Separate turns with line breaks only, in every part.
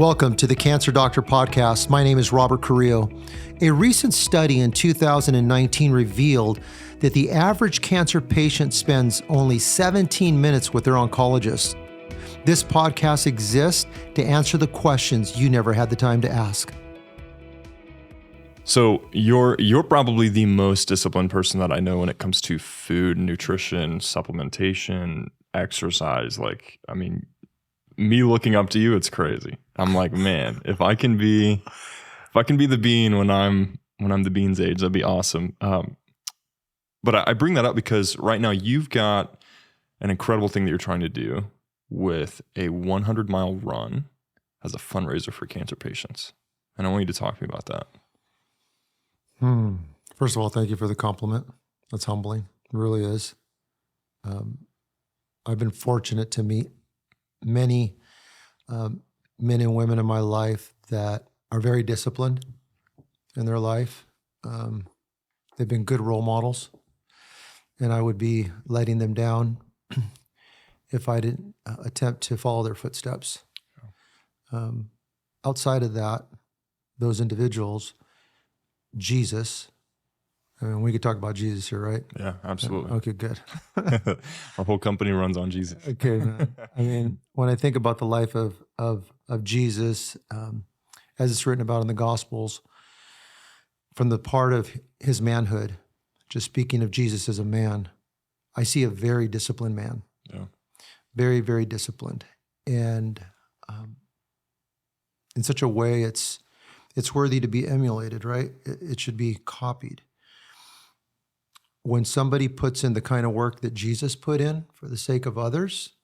Welcome to the Cancer Doctor Podcast. My name is Robert Carrillo. A recent study in 2019 revealed that the average cancer patient spends only 17 minutes with their oncologist. This podcast exists to answer the questions you never had the time to ask.
So you're probably the most disciplined person that I know when it comes to food, nutrition, supplementation, exercise. Me looking up to you, it's crazy. I'm like, man, if I can be the bean when I'm the bean's age, that'd be awesome. But I bring that up because right now you've got an incredible thing that you're trying to do with a 100-mile run as a fundraiser for cancer patients. And I want you to talk to me about that.
First of all, thank you for the compliment. That's humbling. It really is. I've been fortunate to meet many men and women in my life that are very disciplined in their life. They've been good role models, and I would be letting them down if I didn't attempt to follow their footsteps. Outside of that, those individuals, Jesus, I mean, we could talk about Jesus here, right?
Yeah, absolutely.
Okay, good.
Our whole company runs on Jesus.
Okay, man. I mean, when I think about the life of Jesus, as it's written about in the Gospels, from the part of his manhood, just speaking of Jesus as a man, I see a very disciplined man.
Yeah.
Very, very disciplined. And in such a way, it's worthy to be emulated, right? It should be copied. When somebody puts in the kind of work that Jesus put in for the sake of others,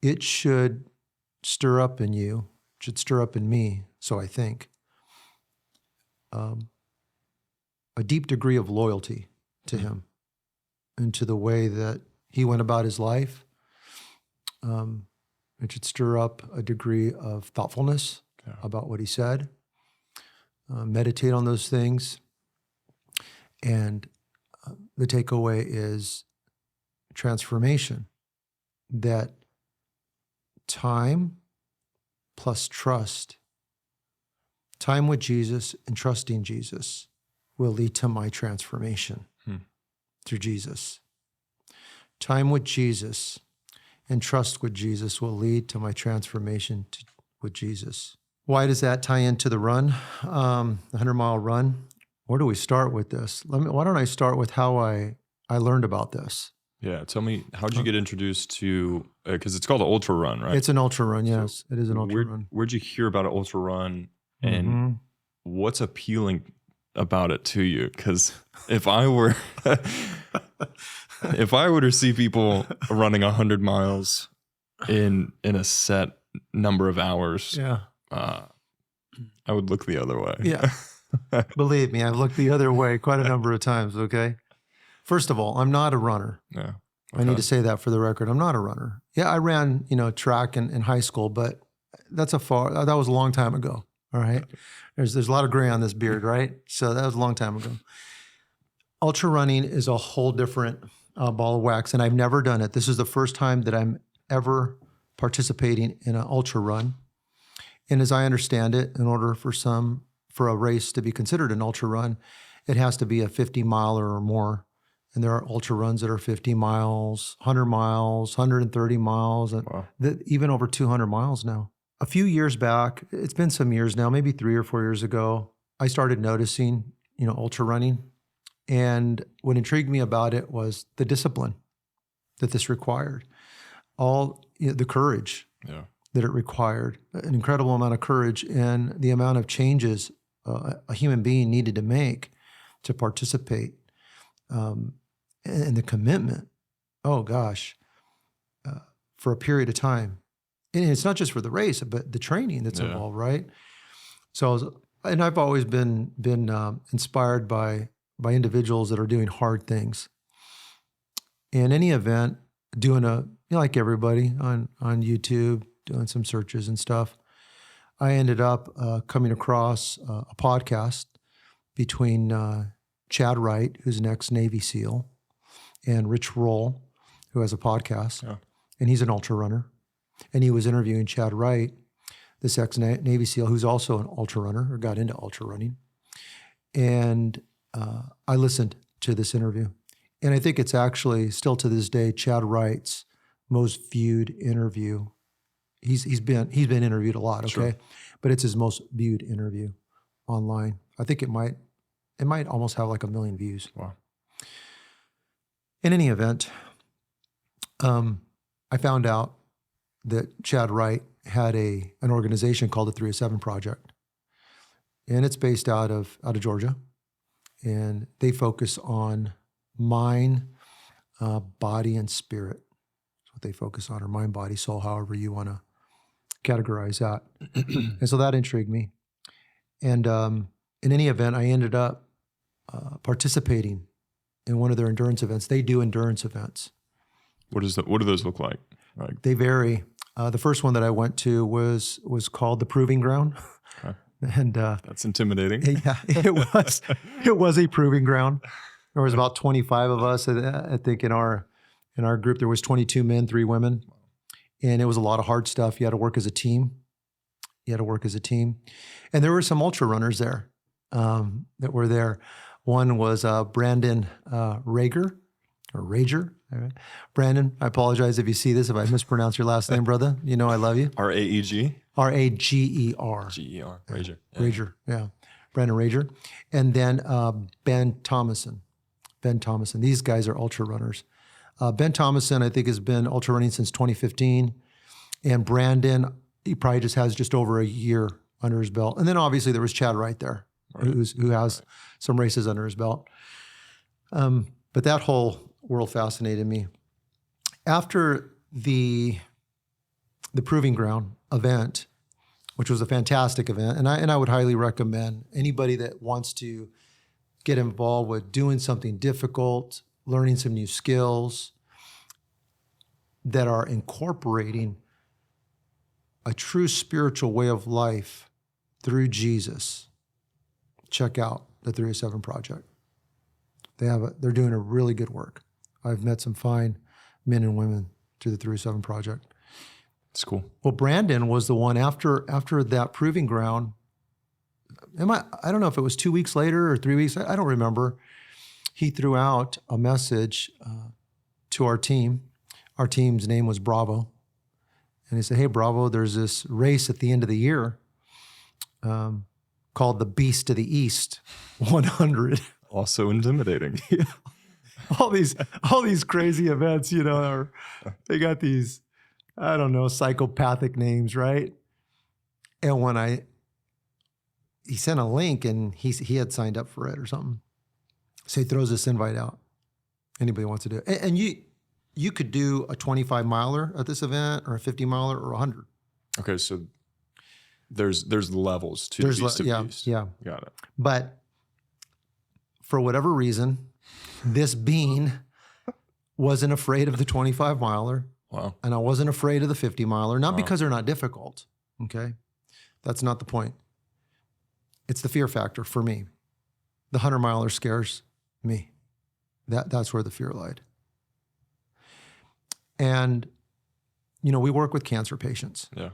it should stir up in you, it should stir up in me, so I think, a deep degree of loyalty to him and to the way that he went about his life. It should stir up a degree of thoughtfulness about what he said, meditate on those things. And the takeaway is transformation, that time plus trust, time with Jesus and trusting Jesus will lead to my transformation through Jesus. Time with Jesus and trust with Jesus will lead to my transformation with Jesus. Why does that tie into the run, the 100-mile run? Where do we start with this? Why don't I start with how I learned about this?
Yeah, tell me, how did you get introduced to, because it's called an ultra run, right?
It's an ultra run, yes. It is an ultra run.
Where'd you hear about an ultra run, and what's appealing about it to you? Because if I were to see people running 100 miles in a set number of hours, I would look the other way.
Yeah. Believe me, I've looked the other way quite a number of times, okay? First of all, I'm not a runner.
Yeah. Okay.
I need to say that for the record. I'm not a runner. Yeah, I ran, track in high school, but that was a long time ago, all right? There's a lot of gray on this beard, right? So that was a long time ago. Ultra running is a whole different ball of wax, and I've never done it. This is the first time that I'm ever participating in an ultra run. And as I understand it, in order for a race to be considered an ultra run, it has to be a 50-miler or more. And there are ultra runs that are 50 miles, 100 miles, 130 miles, even over 200 miles now. A few years back, it's been some years now, maybe 3 or 4 years ago, I started noticing, ultra running. And what intrigued me about it was the discipline that this required, the courage that it required, an incredible amount of courage, and the amount of changes a human being needed to make to participate, and the commitment, for a period of time. And it's not just for the race, but the training that's involved, right? So, I've always been inspired by individuals that are doing hard things. In any event, doing like everybody on YouTube, doing some searches and stuff, I ended up coming across a podcast between Chad Wright, who's an ex-Navy SEAL, and Rich Roll, who has a podcast, and he's an ultra runner. And he was interviewing Chad Wright, this ex-Navy SEAL who's also an ultra runner or got into ultra running. And I listened to this interview. And I think it's actually still to this day, Chad Wright's most viewed interview. He's been interviewed a lot, okay?
Sure.
But it's his most viewed interview online. I think it might almost have like 1 million views.
Wow.
In any event, I found out that Chad Wright had an organization called the 307 Project. And it's based out of Georgia. And they focus on mind, body, and spirit. That's what they focus on, or mind, body, soul, however you want to categorize that. And so that intrigued me. And in any event, I ended up participating in one of their endurance events. They do endurance events.
What do those look like?
They vary. The first one that I went to was called the Proving Ground.
Okay.
And
That's intimidating.
yeah, it was a proving ground. There was about 25 of us. I think in our group there was 22 men, 3 women, and it was a lot of hard stuff. You had to work as a team. And there were some ultra runners there that were there. One was Brandon Rager. All right. Brandon, I apologize if you see this, if I mispronounce your last name, brother. You know I love you.
RAEG?
Rager.
GER. Rager. Yeah.
Rager, yeah. Brandon Rager. And then Ben Thomason. These guys are ultra runners. Ben Thomason, I think, has been ultra running since 2015. And Brandon, he probably just has just over a year under his belt. And then obviously there was Chad Wright there, who has some races under his belt. But that whole world fascinated me. After the Proving Ground event, which was a fantastic event, and I would highly recommend anybody that wants to get involved with doing something difficult, learning some new skills that are incorporating a true spiritual way of life through Jesus. Check out the 307 Project. They're doing a really good work. I've met some fine men and women through the 307 Project.
It's cool.
Well, Brandon was the one after that Proving Ground. I don't know if it was 2 weeks later or 3 weeks. I don't remember. He threw out a message to our team. Our team's name was Bravo. And he said, "Hey, Bravo, there's this race at the end of the year called the Beast of the East 100.
Also intimidating.
Yeah. All these crazy events, they got these, I don't know, psychopathic names, right? And when he sent a link and he had signed up for it or something. So he throws this invite out. Anybody wants to do it. And you could do a 25 miler at this event or a 50 miler or 100.
Okay, so there's levels to the Beast of Beast.
Yeah.
Got it.
But for whatever reason, this being wasn't afraid of the 25 miler.
Wow.
And I wasn't afraid of the 50 miler, not because they're not difficult. Okay. That's not the point. It's the fear factor for me. The 100 miler scares me. That's where the fear lied. And, we work with cancer patients.
Yeah.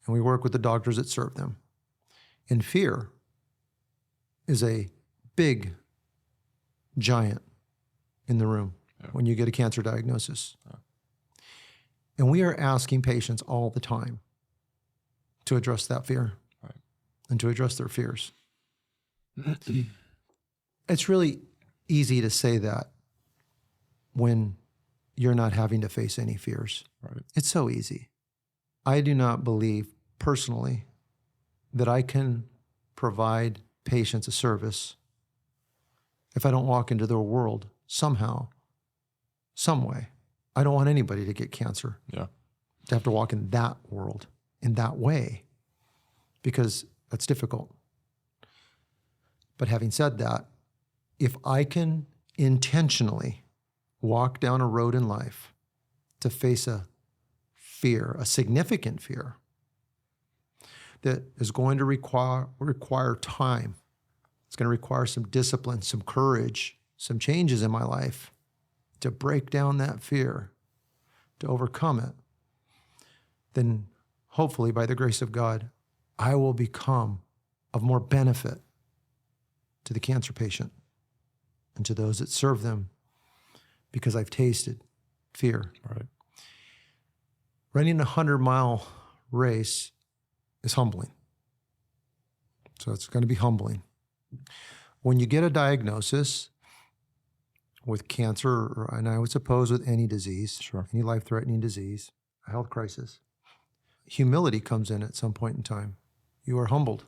And we work with the doctors that serve them. And fear is a big giant in the room when you get a cancer diagnosis. Yeah. And we are asking patients all the time to address that fear and to address their fears. It's really easy to say that when you're not having to face any fears.
Right.
It's so easy. I do not believe personally that I can provide patients a service if I don't walk into their world somehow, some way. I don't want anybody to get cancer.
Yeah.
To have to walk in that world in that way, because that's difficult. But having said that, if I can intentionally walk down a road in life to face a fear, a significant fear that is going to require time, it's going to require some discipline, some courage, some changes in my life to break down that fear, to overcome it, then hopefully by the grace of God, I will become of more benefit to the cancer patient and to those that serve them because I've tasted fear.
Right.
Running a 100-mile race is humbling. So it's going to be humbling. When you get a diagnosis with cancer, and I would suppose with any disease,
Sure.
any life-threatening disease, a health crisis, humility comes in at some point in time. You are humbled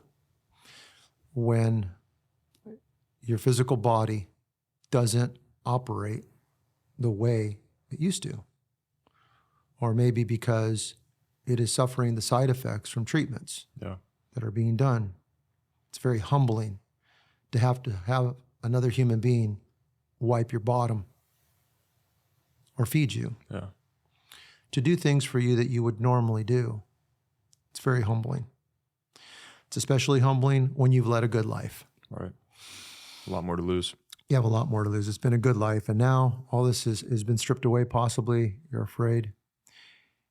when your physical body doesn't operate the way it used to, or maybe because it is suffering the side effects from treatments
Yeah.
that are being done. It's very humbling to have another human being wipe your bottom or feed you,
Yeah.
to do things for you that you would normally do. It's very humbling. It's especially humbling when you've led a good life.
Right. A lot more to lose.
You have a lot more to lose. It's been a good life, and now all this has been stripped away, possibly. You're afraid.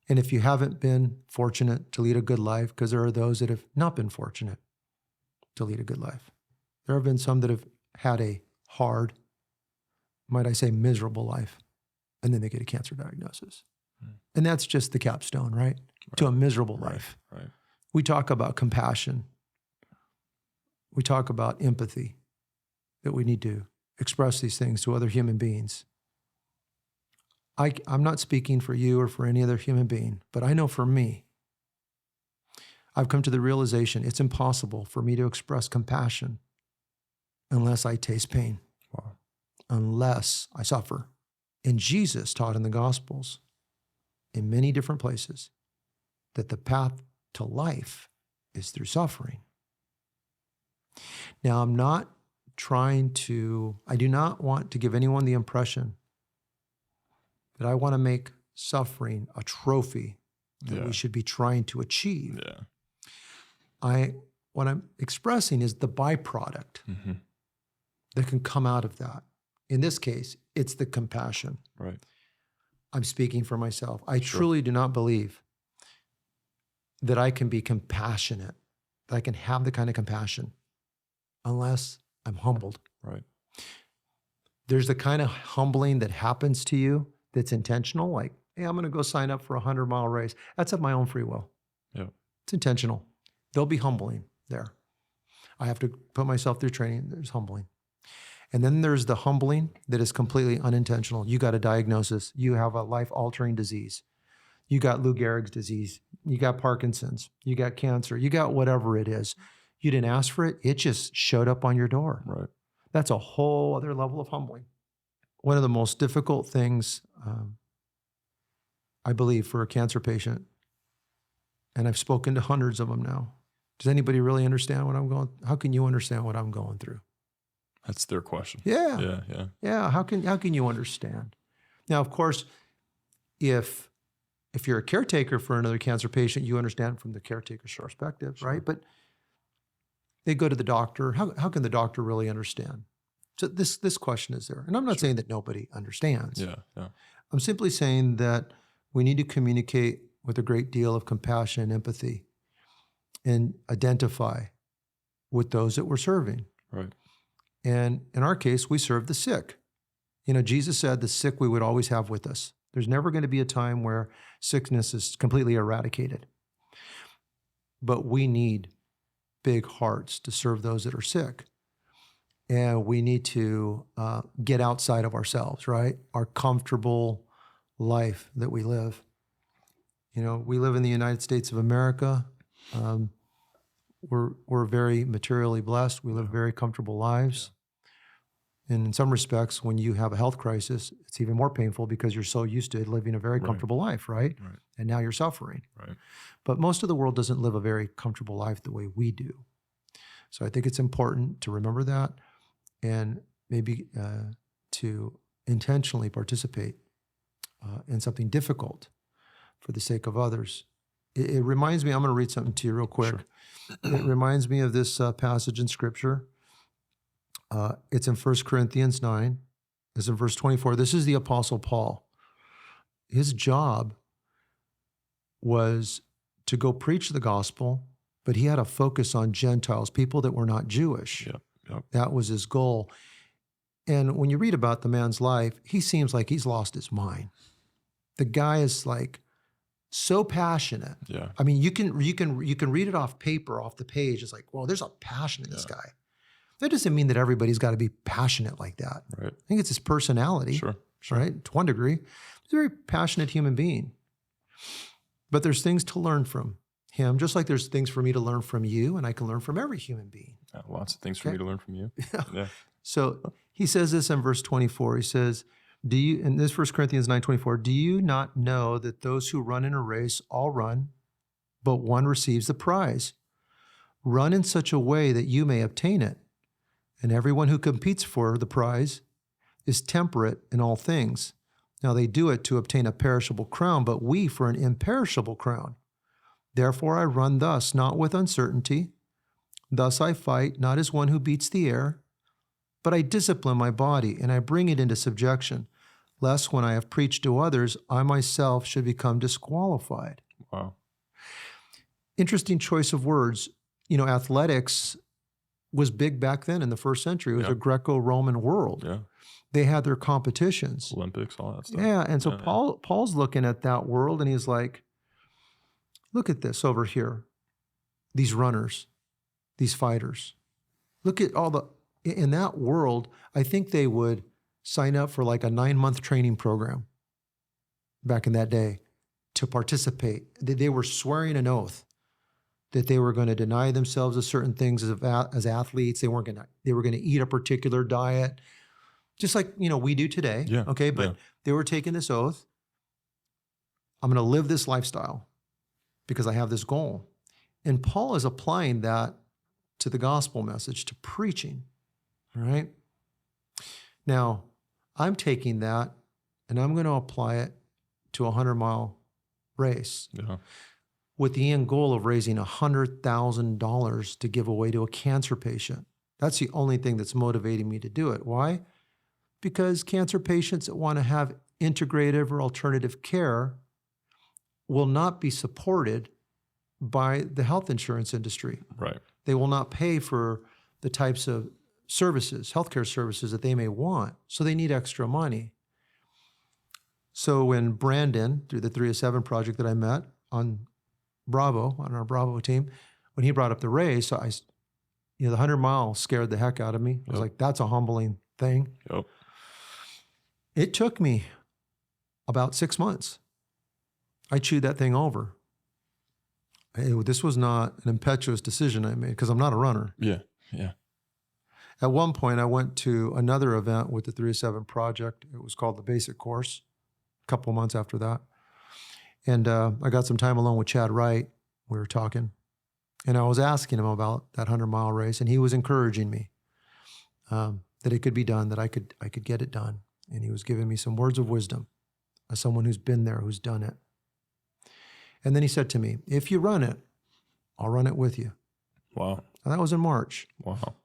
And if you haven't been fortunate to lead a good life, because there are those that have not been fortunate to lead a good life. There have been some that have had a hard, might I say, miserable life, and then they get a cancer diagnosis. And that's just the capstone, right? To a miserable life.
Right.
We talk about compassion. We talk about empathy, that we need to express these things to other human beings. I'm not speaking for you or for any other human being, but I know for me, I've come to the realization it's impossible for me to express compassion unless I taste pain,
Wow.
unless I suffer. And Jesus taught in the Gospels, in many different places, that the path to life is through suffering. Now, I do not want to give anyone the impression that I want to make suffering a trophy that we should be trying to achieve.
Yeah.
What I'm expressing is the byproduct that can come out of that. In this case, it's the compassion.
Right.
I'm speaking for myself. I truly do not believe that I can be compassionate, that I can have the kind of compassion unless I'm humbled.
Right.
There's the kind of humbling that happens to you that's intentional, like, hey, I'm going to go sign up for a 100-mile race. That's of my own free will.
Yeah.
It's intentional. There'll be humbling there. I have to put myself through training. There's humbling. And then there's the humbling that is completely unintentional. You got a diagnosis. You have a life-altering disease. You got Lou Gehrig's disease. You got Parkinson's. You got cancer. You got whatever it is. You didn't ask for it. It just showed up on your door.
Right.
That's a whole other level of humbling. One of the most difficult things, I believe, for a cancer patient, and I've spoken to hundreds of them now. Does anybody really understand what I'm going? How can you understand what I'm going through?
That's their question.
Yeah.
Yeah.
Yeah. How can you understand? Now, of course, if you're a caretaker for another cancer patient, you understand from the caretaker's perspective, right? But they go to the doctor. How can the doctor really understand? So this question is there. And I'm not saying that nobody understands.
Yeah. Yeah.
I'm simply saying that we need to communicate with a great deal of compassion and empathy and identify with those that we're serving.
Right.
And in our case, we serve the sick. You know, Jesus said the sick we would always have with us. There's never going to be a time where sickness is completely eradicated. But we need big hearts to serve those that are sick. And we need to get outside of ourselves, right? Our comfortable life that we live. You know, we live in the United States of America. We're very materially blessed. We live very comfortable lives. And in some respects, when you have a health crisis, it's even more painful because you're so used to living a very comfortable life, right?
Right.
And now you're suffering.
Right.
But most of the world doesn't live a very comfortable life the way we do. So I think it's important to remember that and maybe to intentionally participate in something difficult for the sake of others. It reminds me, I'm going to read something to you real quick.
Sure.
It reminds me of this passage in Scripture. It's in 1 Corinthians 9. It's in verse 24. This is the Apostle Paul. His job was to go preach the gospel, but he had a focus on Gentiles, people that were not Jewish.
Yep. Yep.
That was his goal. And when you read about the man's life, he seems like he's lost his mind. The guy is like so passionate.
Yeah.
I mean, you can read it off paper, off the page. It's like, well, there's a passion in this guy. That doesn't mean that everybody's got to be passionate like that.
Right.
I think it's his personality.
Sure.
Right? To one degree. He's a very passionate human being. But there's things to learn from him, just like there's things for me to learn from you, and I can learn from every human being.
Yeah, lots of things for me to learn from you. Yeah.
So he says this in verse 24. He says, in this 1 Corinthians 9:24, do you not know that those who run in a race all run, but one receives the prize? Run in such a way that you may obtain it. And everyone who competes for the prize is temperate in all things. Now they do it to obtain a perishable crown, but we for an imperishable crown. Therefore I run thus, not with uncertainty. Thus I fight, not as one who beats the air, but I discipline my body, and I bring it into subjection, lest when I have preached to others, I myself should become disqualified.
Wow.
Interesting choice of words. You know, athletics was big back then in the first century. It was a Greco-Roman world.
Yeah.
They had their competitions.
Olympics, all that stuff.
Yeah, and so Paul's looking at that world, and he's like, look at this over here. These runners, these fighters. Look at in that world, I think they would sign up for like a 9-month training program back in that day to participate. They were swearing an oath that they were going to deny themselves of certain things as athletes. They were going to eat a particular diet, just like, we do today.
Yeah.
Okay. But they were taking this oath. I'm going to live this lifestyle because I have this goal. And Paul is applying that to the gospel message, to preaching. All right. Now, I'm taking that and I'm going to apply it to a 100-mile race with the end goal of raising $100,000 to give away to a cancer patient. That's the only thing that's motivating me to do it. Why? Because cancer patients that want to have integrative or alternative care will not be supported by the health insurance industry.
Right.
They will not pay for the types of services, healthcare services that they may want. So they need extra money. So when Brandon, through the 3 of 7 project that I met on our Bravo team, when he brought up the race, the 100-mile scared the heck out of me. I was like, that's a humbling thing.
Yep.
It took me about 6 months. I chewed that thing over. This was not an impetuous decision I made because I'm not a runner.
Yeah. Yeah.
At one point, I went to another event with the 3 of 7 project. It was called the Basic Course, a couple of months after that. And I got some time alone with Chad Wright. We were talking. And I was asking him about that 100-mile race, and he was encouraging me that it could be done, that I could get it done. And he was giving me some words of wisdom as someone who's been there, who's done it. And then he said to me, if you run it, I'll run it with you.
Wow.
And that was in March.
Wow.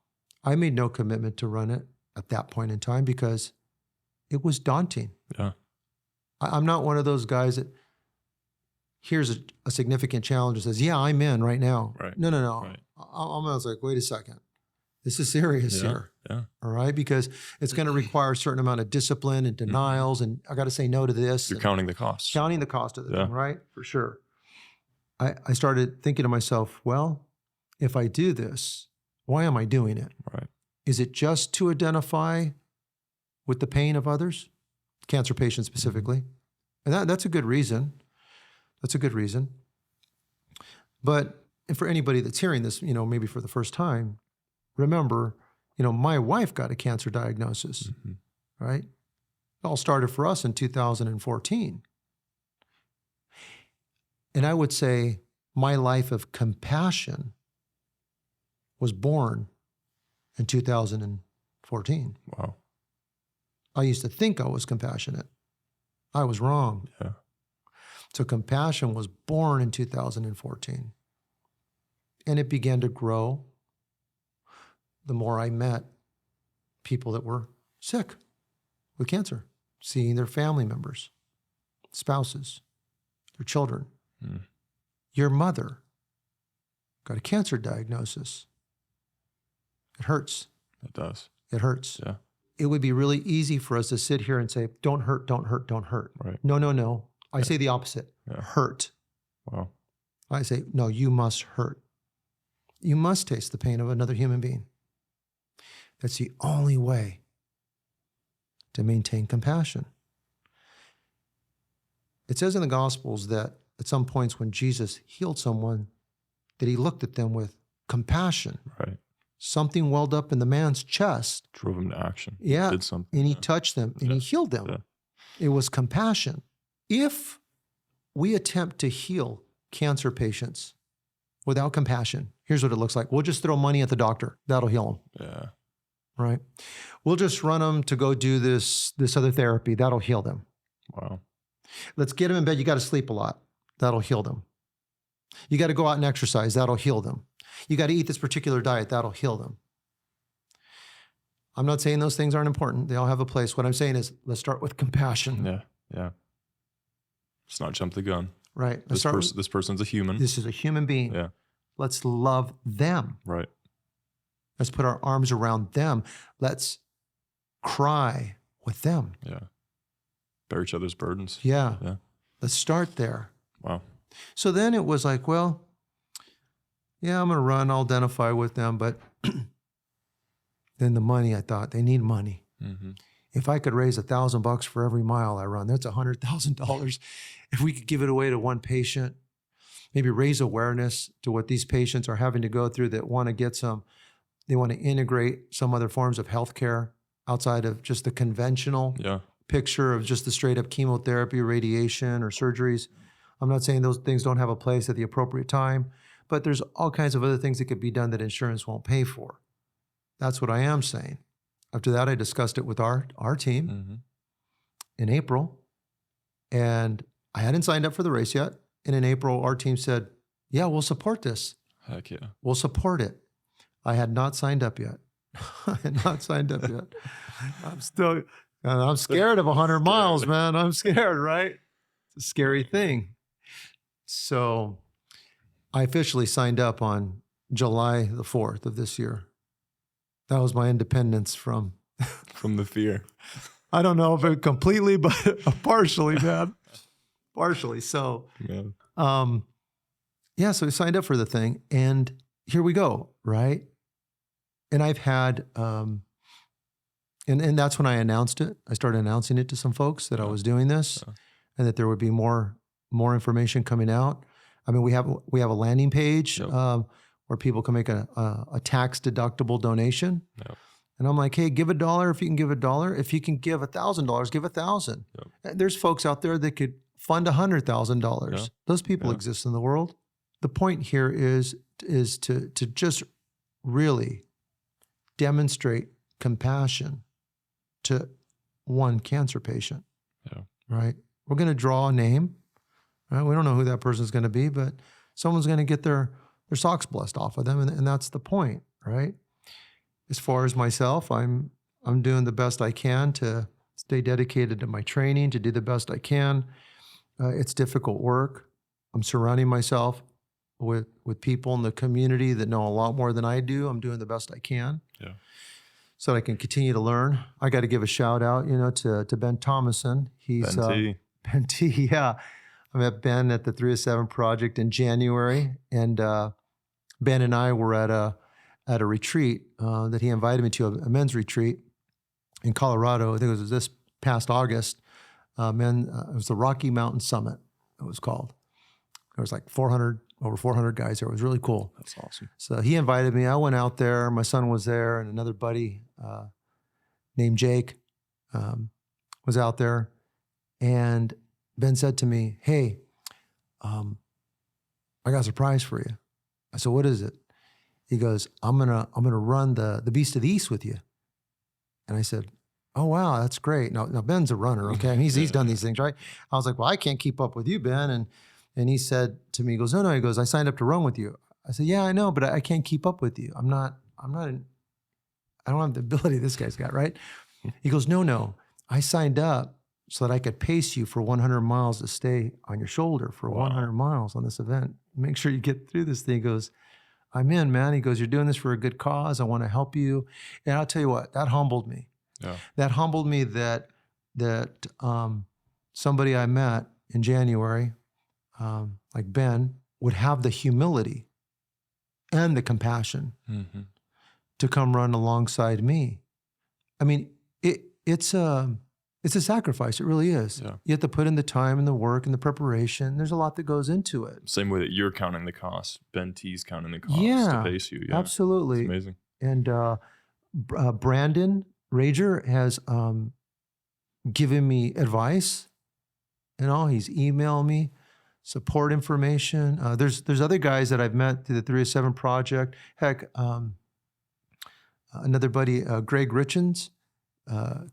I made no commitment to run it at that point in time because it was daunting.
Yeah.
I'm not one of those guys that here's a significant challenge and says, yeah, I'm in right now.
Right.
No.
Right.
I was like, wait a second. This is serious here.
Yeah.
All right. Because it's going to require a certain amount of discipline and denials. And I got to say no to this.
You're counting the costs.
Counting the cost of the thing, right? For sure. I started thinking to myself, well, if I do this, why am I doing it?
Right.
Is it just to identify with the pain of others, cancer patients specifically? And that's a good reason. That's a good reason. But for anybody that's hearing this, maybe for the first time, remember, my wife got a cancer diagnosis, right? It all started for us in 2014. And I would say my life of compassion was born in 2014.
Wow.
I used to think I was compassionate. I was wrong.
Yeah.
So compassion was born in 2014. And it began to grow the more I met people that were sick with cancer, seeing their family members, spouses, their children. your mother got a cancer diagnosis. It hurts.
It does.
It hurts.
Yeah.
It would be really easy for us to sit here and say, don't hurt, don't hurt, don't hurt.
Right.
No. I say the opposite.
Yeah.
Hurt.
Wow.
I say, no, you must hurt. You must taste the pain of another human being. That's the only way to maintain compassion. It says in the Gospels that at some points when Jesus healed someone, that he looked at them with compassion.
Right.
Something welled up in the man's chest.
Drove him to action.
Yeah.
Did something.
And he touched them and he healed them.
Yeah.
It was compassion. If we attempt to heal cancer patients without compassion, here's what it looks like. We'll just throw money at the doctor. That'll heal them.
Yeah.
Right? We'll just run them to go do this other therapy. That'll heal them.
Wow.
Let's get them in bed. You got to sleep a lot. That'll heal them. You got to go out and exercise. That'll heal them. You got to eat this particular diet. That'll heal them. I'm not saying those things aren't important. They all have a place. What I'm saying is let's start with compassion.
Yeah. Yeah. Let's not jump the gun.
Right.
This person's a human.
This is a human being.
Yeah.
Let's love them.
Right.
Let's put our arms around them. Let's cry with them.
Yeah. Bear each other's burdens.
Yeah.
Yeah.
Let's start there.
Wow.
So then it was like, well, yeah, I'm going to run. I'll identify with them. But then the money, I thought, they need money.
Mm-hmm.
If I could raise $1,000 for every mile I run, that's $100,000. If we could give it away to one patient, maybe raise awareness to what these patients are having to go through that want to get they want to integrate some other forms of healthcare outside of just the conventional picture of just the straight up chemotherapy, radiation, or surgeries. I'm not saying those things don't have a place at the appropriate time, but there's all kinds of other things that could be done that insurance won't pay for. That's what I am saying. After that, I discussed it with our team in April, and I hadn't signed up for the race yet. And in April, our team said, yeah, we'll support this.
Heck yeah.
We'll support it. I had not signed up yet. I'm scared of 100 miles, man. I'm scared, right? It's a scary thing. So I officially signed up on July the 4th of this year. That was my independence from
the fear.
I don't know if it completely, but partially, man. Partially. So, so we signed up for the thing, and here we go, right? And I've had, and that's when I announced it. I started announcing it to some folks that I was doing this, and that there would be more information coming out. I mean, we have a landing page where people can make a tax deductible donation. And I'm like, hey, give $1 if you can give $1. If you can give $1,000, give $1,000. There's folks out there that could fund $100,000. Those people exist in the world. The point here is to just really demonstrate compassion to one cancer patient. Right? We're going to draw a name. Right? We don't know who that person's going to be, but someone's going to get their socks blessed off of them, and that's the point, right? As far as myself, I'm doing the best I can to stay dedicated to my training, to do the best I can. It's difficult work. I'm surrounding myself with people in the community that know a lot more than I do. I'm doing the best I can, so I can continue to learn. I got to give a shout out, to Ben Thomason. He's Ben T. Yeah, I met Ben at the 307 Project in January, and Ben and I were at a retreat that he invited me to, a men's retreat in Colorado. I think it was this past August. It was the Rocky Mountain Summit, it was called. There was like over 400 guys there. It was really cool.
That's awesome.
So he invited me. I went out there. My son was there, and another buddy named Jake was out there. And Ben said to me, hey, I got a surprise for you. I said, what is it? He goes, I'm gonna run the Beast of the East with you. And I said, oh wow, that's great. Now Ben's a runner, okay? And he's done these things, right? I was like, well, I can't keep up with you, Ben. And he said to me, he goes, no, he goes, I signed up to run with you. I said, yeah, I know, but I can't keep up with you. I don't have the ability this guy's got, right? He goes, no, I signed up so that I could pace you for 100 miles to stay on your shoulder for
Wow.
100 miles on this event. Make sure you get through this thing. He goes, I'm in, man. He goes, you're doing this for a good cause. I want to help you. And I'll tell you what, that humbled me.
Yeah.
That humbled me that somebody I met in January, like Ben, would have the humility and the compassion
Mm-hmm.
to come run alongside me. I mean, it's a sacrifice. It really is.
Yeah.
You have to put in the time and the work and the preparation. There's a lot that goes into it.
Same way that you're counting the cost, Ben T's counting the cost
Yeah,
to pace you. Yeah,
absolutely.
it's amazing.
And Brandon Rager has given me advice and all. He's emailed me support information. There's other guys that I've met through the 307 project. Heck, another buddy, Greg Richens,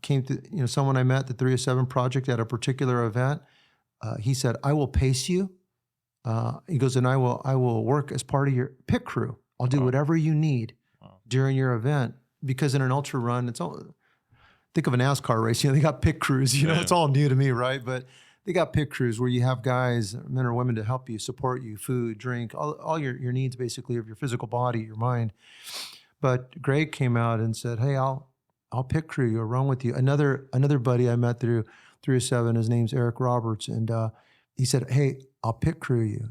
came to, someone I met at the 307 project at a particular event. He said, I will pace you. He goes, and I will work as part of your pit crew. I'll do whatever you need during your event. Because in an ultra run, it's all, think of a NASCAR race, they got pit crews, it's all new to me, right? But they got pit crews where you have guys, men or women, to help you, support you, food, drink, all your needs basically of your physical body, your mind. But Greg came out and said, hey, I'll pit crew you or run with you. Another buddy I met through 307, his name's Eric Roberts, and he said, hey, I'll pit crew you,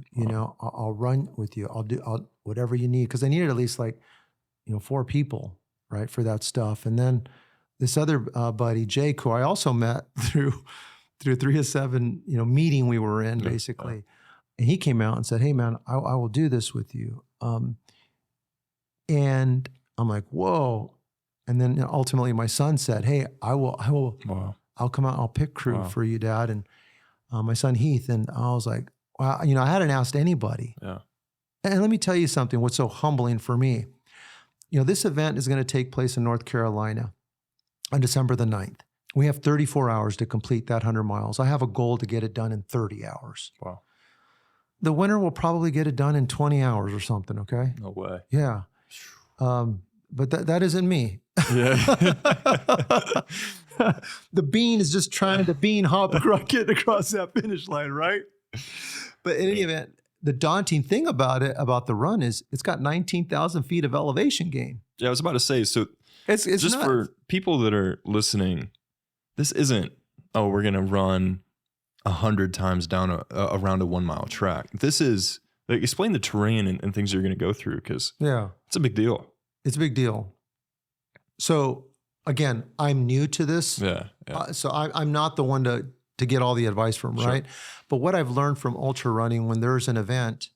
I'll run with you. I'll whatever you need. Cause I needed at least 4 people, right, for that stuff. And then this other buddy, Jake, who I also met through 307, meeting we were in basically. And he came out and said, hey man, I will do this with you. And I'm like, whoa. And then ultimately my son said, hey, I'll come out, I'll pit crew for you, Dad. And my son Heath. And I was like, wow, I hadn't asked anybody.
Yeah.
And let me tell you something, what's so humbling for me. This event is going to take place in North Carolina on December the 9th. We have 34 hours to complete that 100 miles. I have a goal to get it done in 30 hours.
Wow.
The winner will probably get it done in 20 hours or something, okay?
No way.
Yeah. But that isn't me.
Yeah.
The bean is just trying to bean hop get across that finish line, right? But in any event, the daunting thing about the run is it's got 19,000 feet of elevation gain.
Yeah, I was about to say, so
it's
just
nuts.
for people that are listening, this isn't, we're going to run 100 times down around a 1 mile track. This is, explain the terrain and things you're going to go through, because it's a big deal.
It's a big deal. So again, I'm new to this.
Yeah.
So I'm not the one to get all the advice from, right? But what I've learned from ultra running, when there's an event,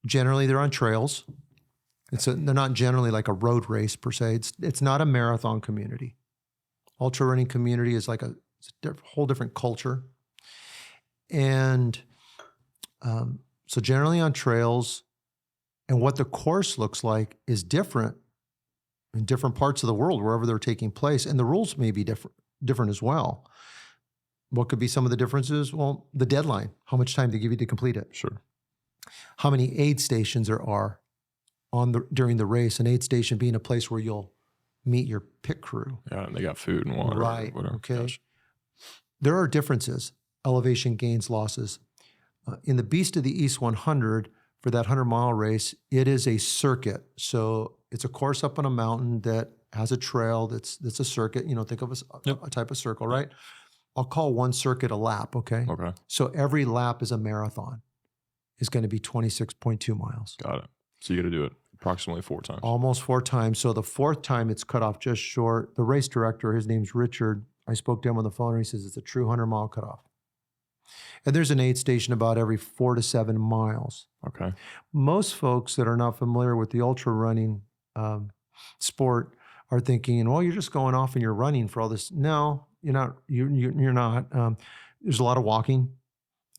generally they're on trails. They're not generally like a road race per se. It's not a marathon community. Ultra running community is like a whole different culture. And so generally on trails, and what the course looks like is different in different parts of the world, wherever they're taking place. And the rules may be different as well. What could be some of the differences? Well, the deadline, how much time they give you to complete it.
Sure.
How many aid stations there are during the race, an aid station being a place where you'll meet your pit crew.
Yeah, and they got food and water.
Right,
or whatever.
okay.
Gosh.
There are differences, elevation gains, losses. In the Beast of the East 100, for that 100-mile race, it is a circuit. So it's a course up on a mountain that has a trail that's a circuit. Think of a type of circle, right? I'll call one circuit a lap, okay?
Okay.
So every lap is a marathon. Is going to be 26.2 miles.
Got it. So you got to do it approximately 4 times.
Almost 4 times. So the 4th time it's cut off just short. The race director, his name's Richard. I spoke to him on the phone and he says it's a true 100-mile cutoff. And there's an aid station about every 4 to 7 miles.
Okay.
Most folks that are not familiar with the ultra running sport are thinking, well, you're just going off and you're running for all this. No, you're not. You're not. There's a lot of walking,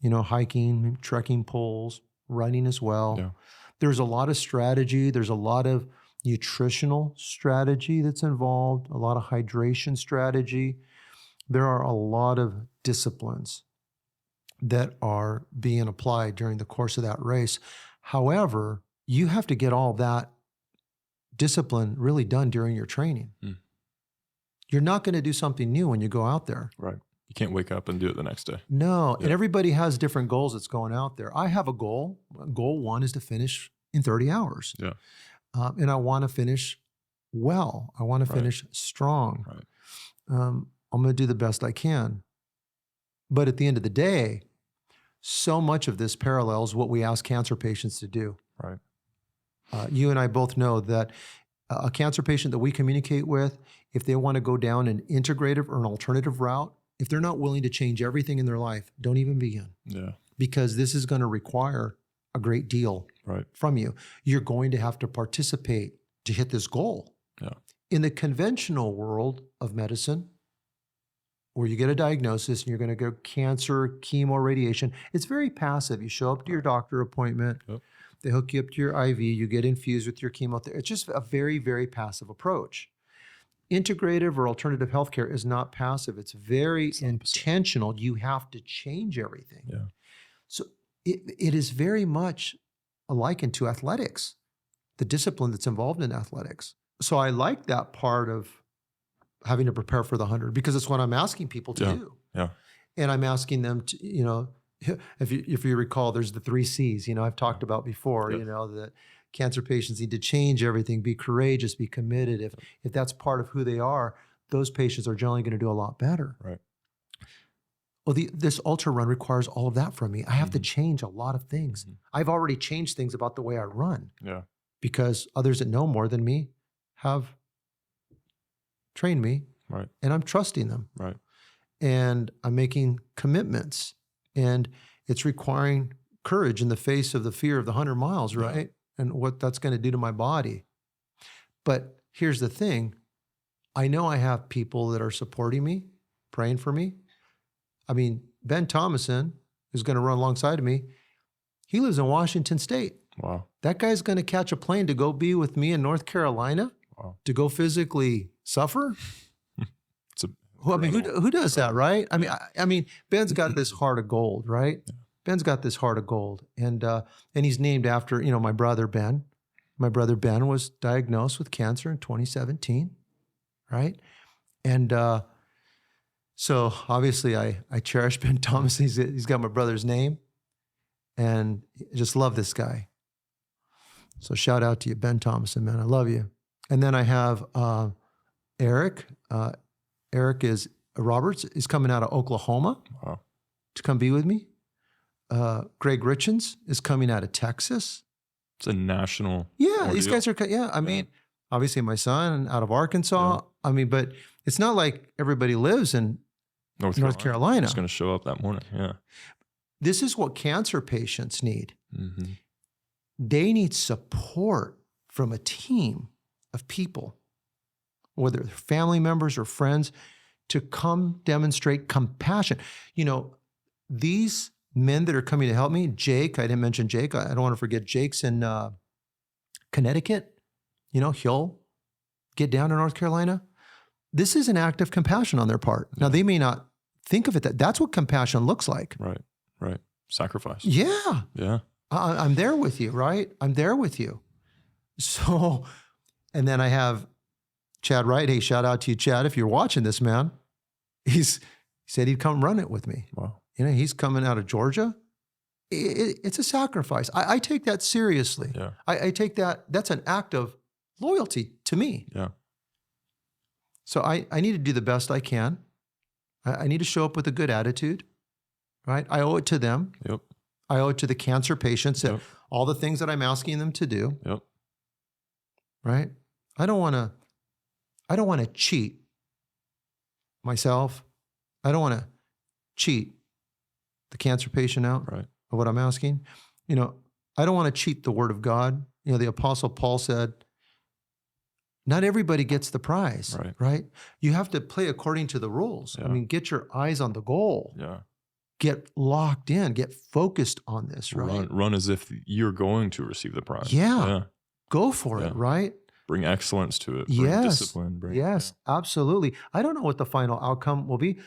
hiking, trekking poles, running as well.
Yeah.
There's a lot of strategy. There's a lot of nutritional strategy that's involved, a lot of hydration strategy. There are a lot of disciplines that are being applied during the course of that race. However, you have to get all that discipline really done during your training. You're not going to do something new when you go out there.
Right. You can't wake up and do it the next day.
No.
Yeah.
And everybody has different goals that's going out there. I have a goal. Goal one is to finish in 30 hours.
Yeah.
And I want to finish well. I want to
Right.
finish strong.
Right.
I'm going to do the best I can. But at the end of the day, so much of this parallels what we ask cancer patients to do.
Right.
You and I both know that a cancer patient that we communicate with, if they want to go down an integrative or an alternative route, if they're not willing to change everything in their life, don't even begin.
Yeah.
Because this is going to require a great deal
Right.
from you. You're going to have to participate to hit this goal.
Yeah.
In the conventional world of medicine, where you get a diagnosis and you're going to go cancer, chemo, radiation, it's very passive. You show up to your doctor appointment,
Yep.
they hook you up to your IV, you get infused with your chemotherapy. It's just a very, very passive approach. Integrative or alternative healthcare is not passive. It's very intentional. You have to change everything.
Yeah.
So it is very much likened to athletics, the discipline that's involved in athletics. So I like that part of having to prepare for the 100 because it's what I'm asking people to do.
Yeah.
And I'm asking them to, if you recall, there's the 3 C's, I've talked about before,
Yeah.
that cancer patients need to change everything, be courageous, be committed. If that's part of who they are, those patients are generally going to do a lot better.
Right.
Well, this ultra run requires all of that from me. I have to change a lot of things.
Mhm.
I've already changed things about the way I run
Yeah.
because others that know more than me have trained me,
Right.
and I'm trusting them.
Right.
And I'm making commitments, and it's requiring courage in the face of the fear of the 100 miles,
Yeah.
right? And what that's going to do to my body. But here's the thing. I know I have people that are supporting me, praying for me. I mean, Ben Thomason is going to run alongside of me. He lives in Washington State.
Wow.
That guy's going to catch a plane to go be with me in North Carolina,
Wow.
to go physically suffer.
It's a
Well, I mean,
incredible.
who does that, right? I mean, Ben's got this heart of gold, right?
Yeah.
Ben's got this heart of gold, and he's named after my brother Ben. My brother Ben was diagnosed with cancer in 2017, right? And so obviously, I cherish Ben Thomas. He's got my brother's name, and I just love this guy. So shout out to you, Ben Thomason, man. I love you. And then I have Eric. Eric Roberts is coming out of Oklahoma
Wow.
to come be with me. Greg Richens is coming out of Texas.
It's a national.
Yeah, these
ordeal.
guys are, I mean, obviously my son out of Arkansas.
Yeah.
I mean, but it's not like everybody lives in North Carolina.
Just going to show up that morning. Yeah.
This is what cancer patients need.
Mm-hmm.
They need support from a team of people, whether they're family members or friends, to come demonstrate compassion. These men that are coming to help me, Jake, I didn't mention Jake. I don't want to forget Jake's in Connecticut. He'll get down to North Carolina. This is an act of compassion on their part. Now, they may not think of it that's what compassion looks like.
Right. Right. Sacrifice.
Yeah.
Yeah.
I'm there with you, right? I'm there with you. So, and then I have Chad Wright. Hey, shout out to you, Chad, if you're watching this, man. He said he'd come run it with me.
Wow.
He's coming out of Georgia. It's a sacrifice. I take that seriously.
Yeah.
I take that's an act of loyalty to me.
Yeah.
So I need to do the best I can. I need to show up with a good attitude, right? I owe it to them.
Yep.
I owe it to the cancer patients that
Yep.
all the things that I'm asking them to do,
Yep.
right? I don't want to cheat myself. I don't want to cheat the cancer patient out
Right.
of what I'm asking. I don't want to cheat the word of God. The Apostle Paul said, not everybody gets the prize, right? You have to play according to the rules.
Yeah.
I mean, get your eyes on the goal.
Yeah.
Get locked in, get focused on this, right?
Run as if you're going to receive the prize.
Yeah. Go for
Yeah.
it, right?
Bring excellence to it. Bring
Yes.
discipline.
Yes, absolutely. I don't know what the final outcome will be.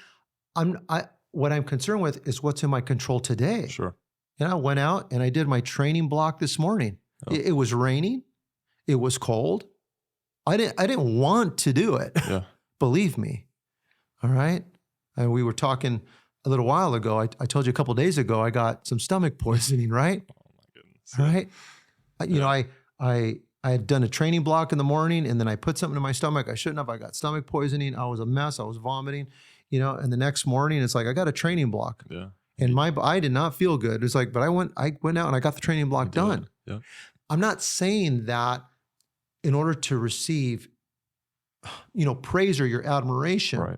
What I'm concerned with is what's in my control today.
Yeah. Sure.
And I went out and I did my training block this morning.
Oh.
It was raining. It was cold. I didn't want to do it.
Yeah.
Believe me. All right. And we were talking a little while ago. I told you a couple of days ago, I got some stomach poisoning, right?
Oh my goodness.
Right. You know,
Yeah.
I had done a training block in the morning, and then I put something in my stomach I shouldn't have. I got stomach poisoning. I was a mess. I was vomiting, you know, and the next morning it's like, I got a training block.
Yeah.
And I did not feel good. It's like, but I went out and I got the training block
You did.
done.
Yeah.
I'm not saying that in order to receive, you know, praise or your admiration.
Right.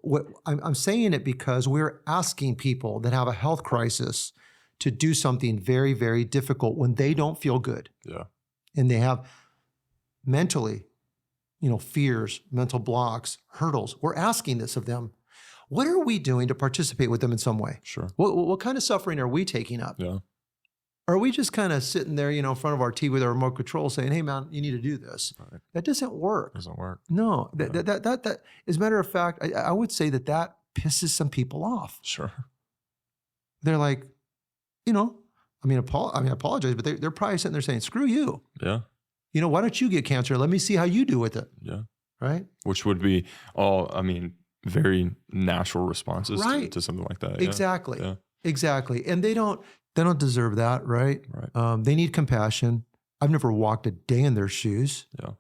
What I'm saying it because we're asking people that have a health crisis to do something very, very difficult when they don't feel good
Yeah.
and they have mentally, you know, fears, mental blocks, hurdles. We're asking this of them. What are we doing to participate with them in some way?
Sure.
What kind of suffering are we taking up?
Yeah.
Are we just kind of sitting there, you know, in front of our TV with our remote control saying, hey, man, you need to do this?
Right.
That doesn't work.
Doesn't work.
No,
Yeah.
that as a matter of fact, I would say that pisses some people off.
Sure.
They're like, you know, I apologize, but they're probably sitting there saying, screw you.
Yeah.
You know, why don't you get cancer? Let me see how you do with it.
Yeah.
Right?
Which would be all, very natural responses
Right.
to something like that. Yeah.
Exactly.
Yeah.
Exactly. And they don't deserve that, right?
Right.
They need compassion. I've never walked a day in their shoes,
Yeah.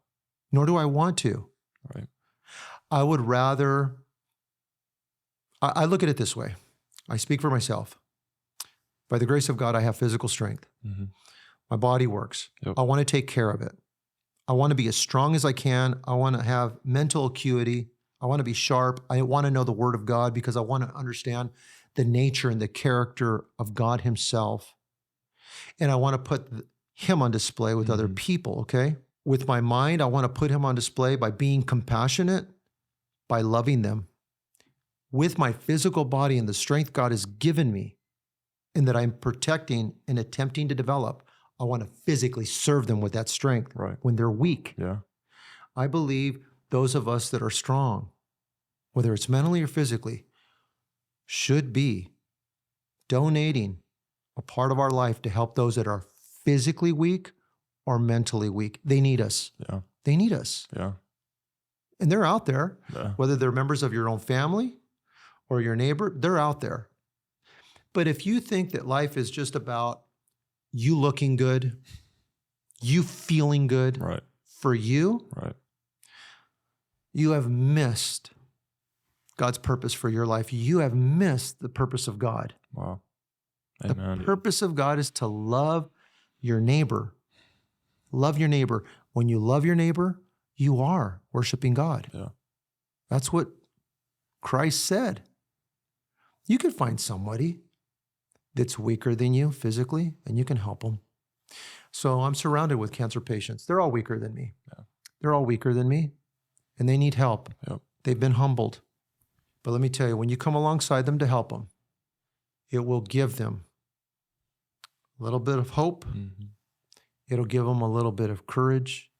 nor do I want to.
Right.
I would rather, I look at it this way. I speak for myself. By the grace of God, I have physical strength.
Mm-hmm.
My body works.
Yep.
I want to take care of it. I want to be as strong as I can. I want to have mental acuity. I want to be sharp. I want to know the word of God because I want to understand the nature and the character of God himself. And I want to put him on display with other people, okay? With my mind, I want to put him on display by being compassionate, by loving them. With my physical body and the strength God has given me and that I'm protecting and attempting to develop, I want to physically serve them with that strength
Right.
when they're weak.
Yeah.
I believe those of us that are strong, whether it's mentally or physically, should be donating a part of our life to help those that are physically weak or mentally weak. They need us.
Yeah.
They need us.
Yeah.
And they're out there,
Yeah.
whether they're members of your own family or your neighbor, they're out there. But if you think that life is just about you looking good, you feeling good
Right.
for you,
Right.
you have missed God's purpose for your life. You have missed the purpose of God.
Wow.
The
Amen.
purpose of God is to love your neighbor. Love your neighbor. When you love your neighbor, you are worshiping God.
Yeah.
That's what Christ said. You can find somebody that's weaker than you physically, and you can help them. So I'm surrounded with cancer patients. They're all weaker than me.
Yeah.
They're all weaker than me, and they need help.
Yep.
They've been humbled. But let me tell you, when you come alongside them to help them, it will give them a little bit of hope.
Mm-hmm.
It'll give them a little bit of courage.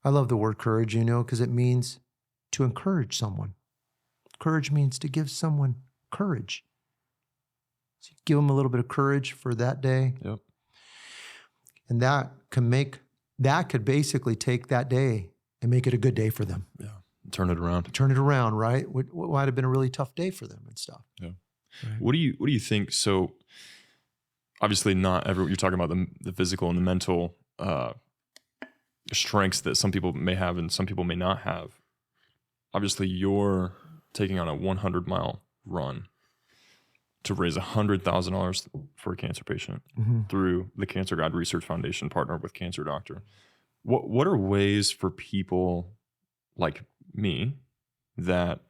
I love the word courage, you know, because it means to encourage someone. Courage means to give someone courage. So you give them a little bit of courage for that day.
Yep.
And that could basically take that day and make it a good day for them.
Yeah. Turn it around.
Turn it around, right? What might have been a really tough day for them and stuff.
Yeah.
Right.
What do you think? So obviously not everyone, you're talking about the physical and the mental strengths that some people may have and some people may not have. Obviously you're taking on a 100-mile run to raise $100,000 for a cancer patient through the Cancer God Research Foundation, partnered with Cancer Doctor. What are ways for people like me that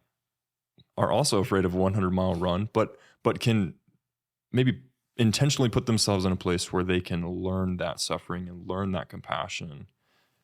are also afraid of a 100-mile run, but can maybe intentionally put themselves in a place where they can learn that suffering and learn that compassion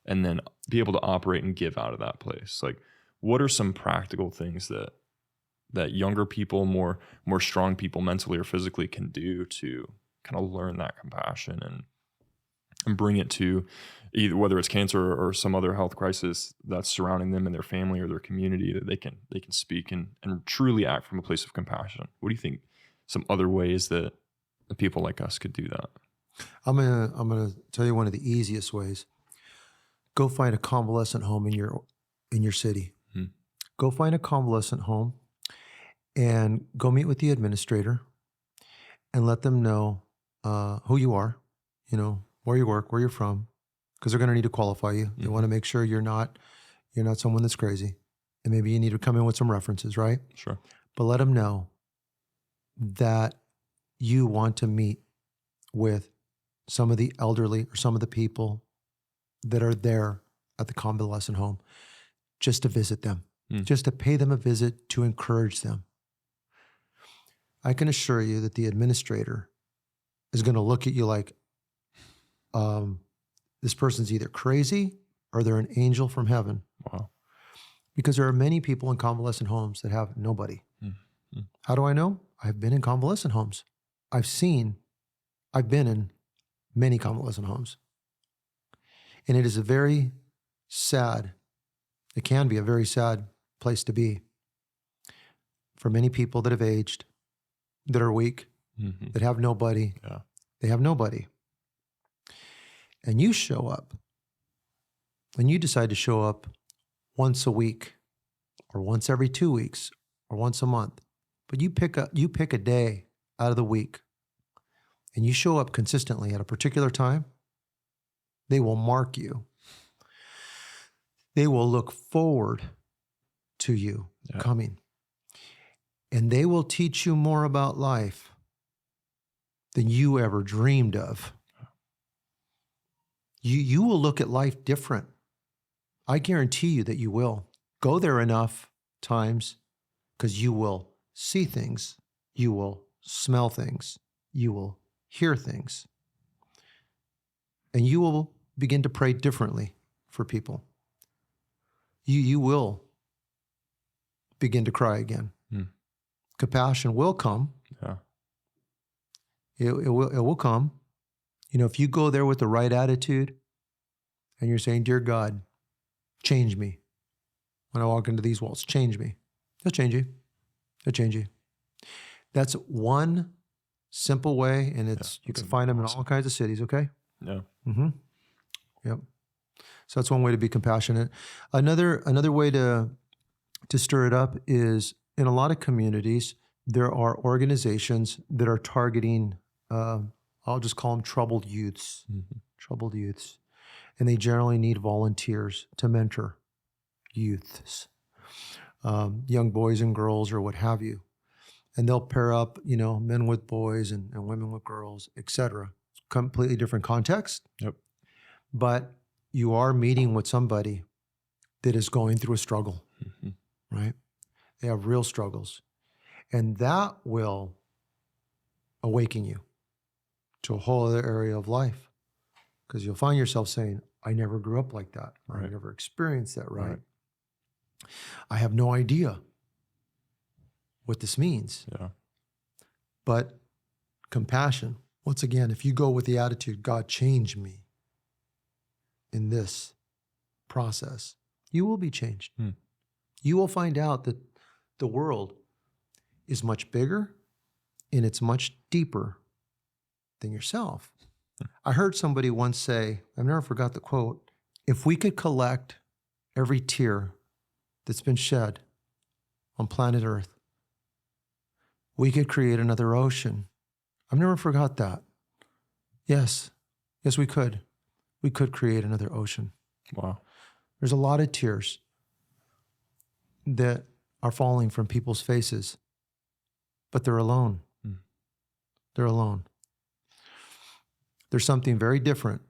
and then be able to operate and give out of that place? Like, what are some practical things that younger people, more strong people mentally or physically can do to kind of learn that compassion and bring it to either, whether it's cancer or some other health crisis that's surrounding them and their family or their community, that they can speak and truly act from a place of compassion? What do you think some other ways that people like us could do that?
I'm gonna tell you one of the easiest ways. Go find a convalescent home in your city. Go find a convalescent home and go meet with the administrator and let them know who you are, where you work, where you're from, because they're going to need to qualify you. They want to make sure you're not someone that's crazy, and maybe you need to come in with some references, right?
Sure.
But let them know that you want to meet with some of the elderly or some of the people that are there at the convalescent home, just to visit them, just to pay them a visit, to encourage them. I can assure you that the administrator is going to look at you like, this person's either crazy or they're an angel from heaven.
Wow.
Because there are many people in convalescent homes that have nobody. How do I know? I've been in convalescent homes. I've been in many convalescent homes. And it is it can be a very sad place to be for many people that have aged, that are weak, that have nobody.
Yeah.
They have nobody. And you show up, and you decide to show up once a week or once every 2 weeks or once a month. But you pick a day out of the week and you show up consistently at a particular time. They will mark you. They will look forward to you coming. And they will teach you more about life than you ever dreamed of. You will look at life different. I guarantee you that you will. Go there enough times, because you will see things, you will smell things, you will hear things, and you will begin to pray differently for people. You will begin to cry again. Compassion will come.
Yeah.
It will come. If you go there with the right attitude and you're saying, "Dear God, change me. When I walk into these walls, change me." They'll change you. They'll change you. That's one simple way, and you can find them in all kinds of cities, okay?
Yeah.
Yep. So that's one way to be compassionate. Another way to stir it up is, in a lot of communities, there are organizations that are targeting, I'll just call them troubled youths. Troubled youths. And they generally need volunteers to mentor youths, young boys and girls or what have you. And they'll pair up, men with boys and women with girls, etc. Completely different context.
Yep.
But you are meeting with somebody that is going through a struggle, right? They have real struggles. And that will awaken you to a whole other area of life, because you'll find yourself saying, "I never grew up like that. Or I never experienced that, right? I have no idea what this means."
Yeah.
But compassion, once again, if you go with the attitude, "God, change me in this process," you will be changed. You will find out that the world is much bigger and it's much deeper than yourself. I heard somebody once say, I've never forgot the quote, "If we could collect every tear that's been shed on planet Earth, we could create another ocean." I've never forgot that. Yes, we could. We could create another ocean.
Wow.
There's a lot of tears that are falling from people's faces, but they're alone. They're alone. There's something very different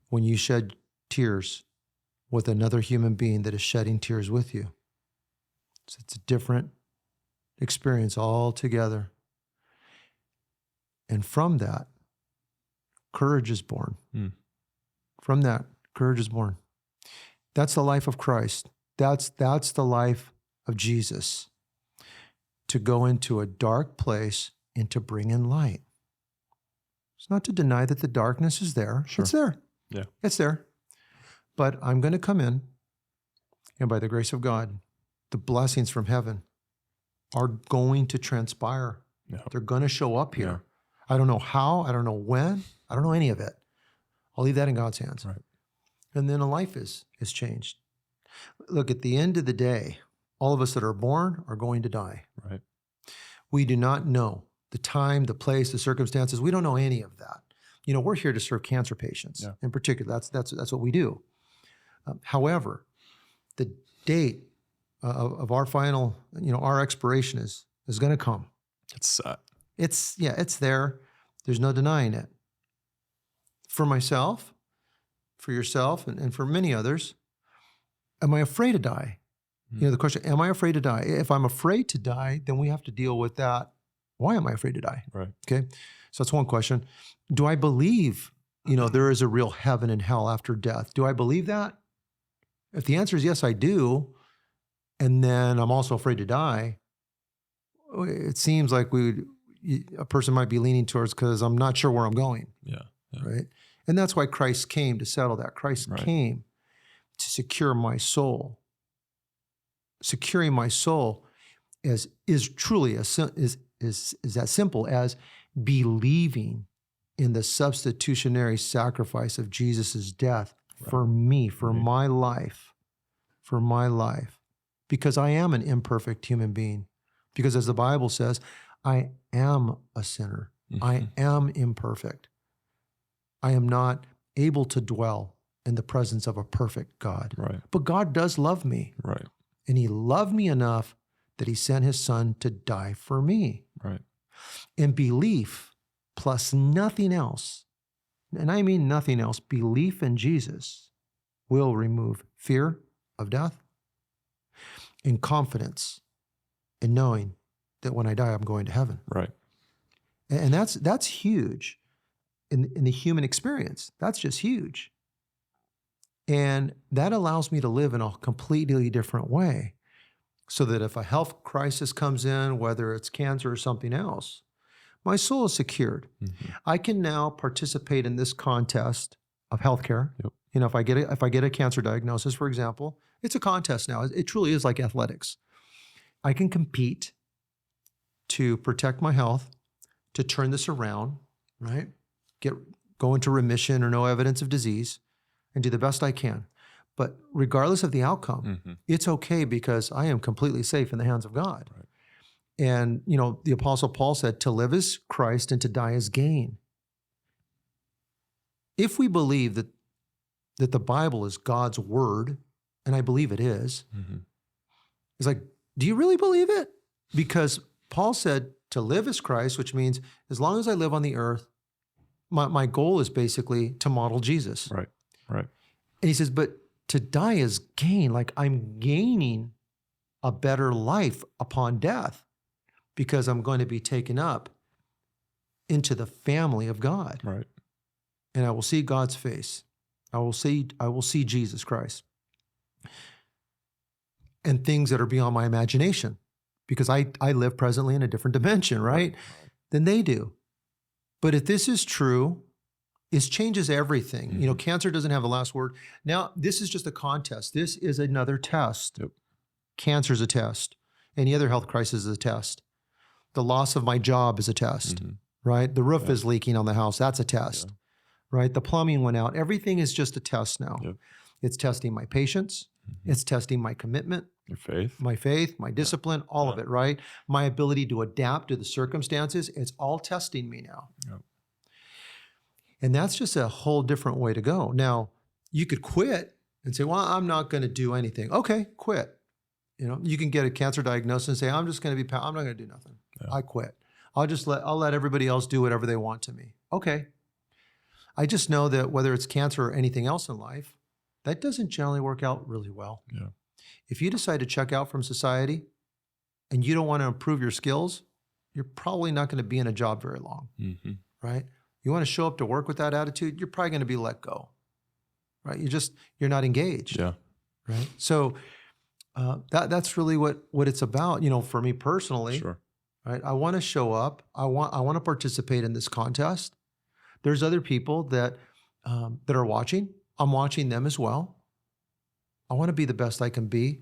when you shed tears with another human being that is shedding tears with you. So it's a different experience altogether. And from that, courage is born. From that, courage is born. That's the life of Christ. That's the life of Jesus. To go into a dark place and to bring in light. It's not to deny that the darkness is there.
Sure.
It's there.
Yeah.
It's there. But I'm going to come in, and by the grace of God, the blessings from heaven are going to transpire.
Yeah.
They're going to show up here.
Yeah.
I don't know how. I don't know when. I don't know any of it. I'll leave that in God's hands.
Right.
And then a life is changed. Look, at the end of the day, All of us that are born are going to die.
Right.
We do not know the time, the place, the circumstances. We don't know any of that. We're here to serve cancer patients in particular. That's what we do. However, the date of our final, our expiration is going to come.
It's set.
It's there. There's no denying it. For myself, for yourself, and for many others, am I afraid to die? The question, am I afraid to die? If I'm afraid to die, then we have to deal with that. Why am I afraid to die?
Right.
Okay. So that's one question. Do I believe, there is a real heaven and hell after death? Do I believe that? If the answer is yes, I do, and then I'm also afraid to die, it seems like a person might be leaning towards, because I'm not sure where I'm going.
Yeah.
Right. And that's why Christ came to settle that. Christ came to secure my soul. Securing my soul is truly is as simple as believing in the substitutionary sacrifice of Jesus' death for me, for my life, because I am an imperfect human being. Because as the Bible says, I am a sinner. I am imperfect. I am not able to dwell in the presence of a perfect God.
Right.
But God does love me.
Right.
And he loved me enough that he sent his son to die for me.
Right.
And belief plus nothing else, and I mean nothing else, belief in Jesus will remove fear of death and confidence in knowing that when I die, I'm going to heaven.
Right.
And that's huge in the human experience. That's just huge. And that allows me to live in a completely different way, so that if a health crisis comes in, whether it's cancer or something else, my soul is secured. I can now participate in this contest of healthcare.
Yep.
If I get a cancer diagnosis, for example, it's a contest now. It truly is like athletics. I can compete to protect my health, to turn this around, right? Go into remission or no evidence of disease, and do the best I can. But regardless of the outcome, it's okay, because I am completely safe in the hands of God.
Right.
And, the Apostle Paul said, to live is Christ and to die is gain. If we believe that the Bible is God's word, and I believe it is, it's like, do you really believe it? Because Paul said to live is Christ, which means as long as I live on the earth, my goal is basically to model Jesus.
Right. Right.
And he says, but to die is gain. Like, I'm gaining a better life upon death, because I'm going to be taken up into the family of God.
Right.
And I will see God's face. I will see Jesus Christ. And things that are beyond my imagination, because I live presently in a different dimension, right? Than they do. But if this is true, it changes everything. Cancer doesn't have the last word. Now, this is just a contest. This is another test.
Yep.
Cancer is a test. Any other health crisis is a test. The loss of my job is a test, right? The roof is leaking on the house. That's a test, right? The plumbing went out. Everything is just a test now.
Yep.
It's testing my patience. It's testing my commitment,
Your faith.
my discipline, all of it, right? My ability to adapt to the circumstances. It's all testing me now.
Yep.
And that's just a whole different way to go. Now, you could quit and say, well, I'm not going to do anything. Okay, quit. You can get a cancer diagnosis and say, I'm not going to do nothing.
Yeah.
I quit. I'll let everybody else do whatever they want to me. Okay. I just know that whether it's cancer or anything else in life, that doesn't generally work out really well.
Yeah.
If you decide to check out from society and you don't want to improve your skills, you're probably not going to be in a job very long, right? You want to show up to work with that attitude, you're probably going to be let go, right? You're not engaged,
Yeah.
right? So that's really what it's about. For me personally,
Sure.
right? I want to show up. I want to participate in this contest. There's other people that are watching. I'm watching them as well. I want to be the best I can be,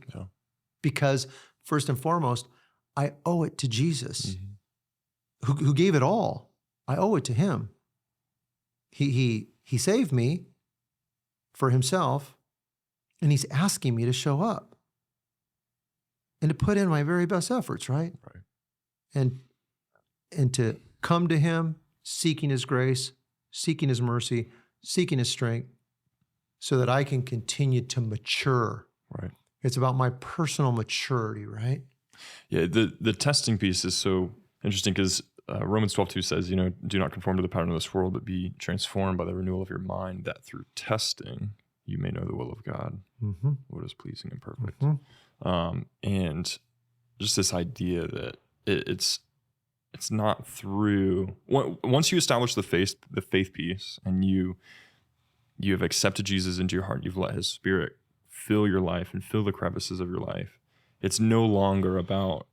because first and foremost, I owe it to Jesus, who gave it all. I owe it to him. He saved me for himself, and he's asking me to show up. and to put in my very best efforts, right?
Right.
And to come to him seeking his grace, seeking his mercy, seeking his strength, so that I can continue to mature.
Right.
It's about my personal maturity, right?
Yeah, the testing piece is so interesting because Romans 12:2 says, do not conform to the pattern of this world, but be transformed by the renewal of your mind, that through testing you may know the will of God, what is pleasing and perfect. And just this idea that it's not through once you establish the faith piece and you have accepted Jesus into your heart, you've let his Spirit fill your life and fill the crevices of your life. It's no longer about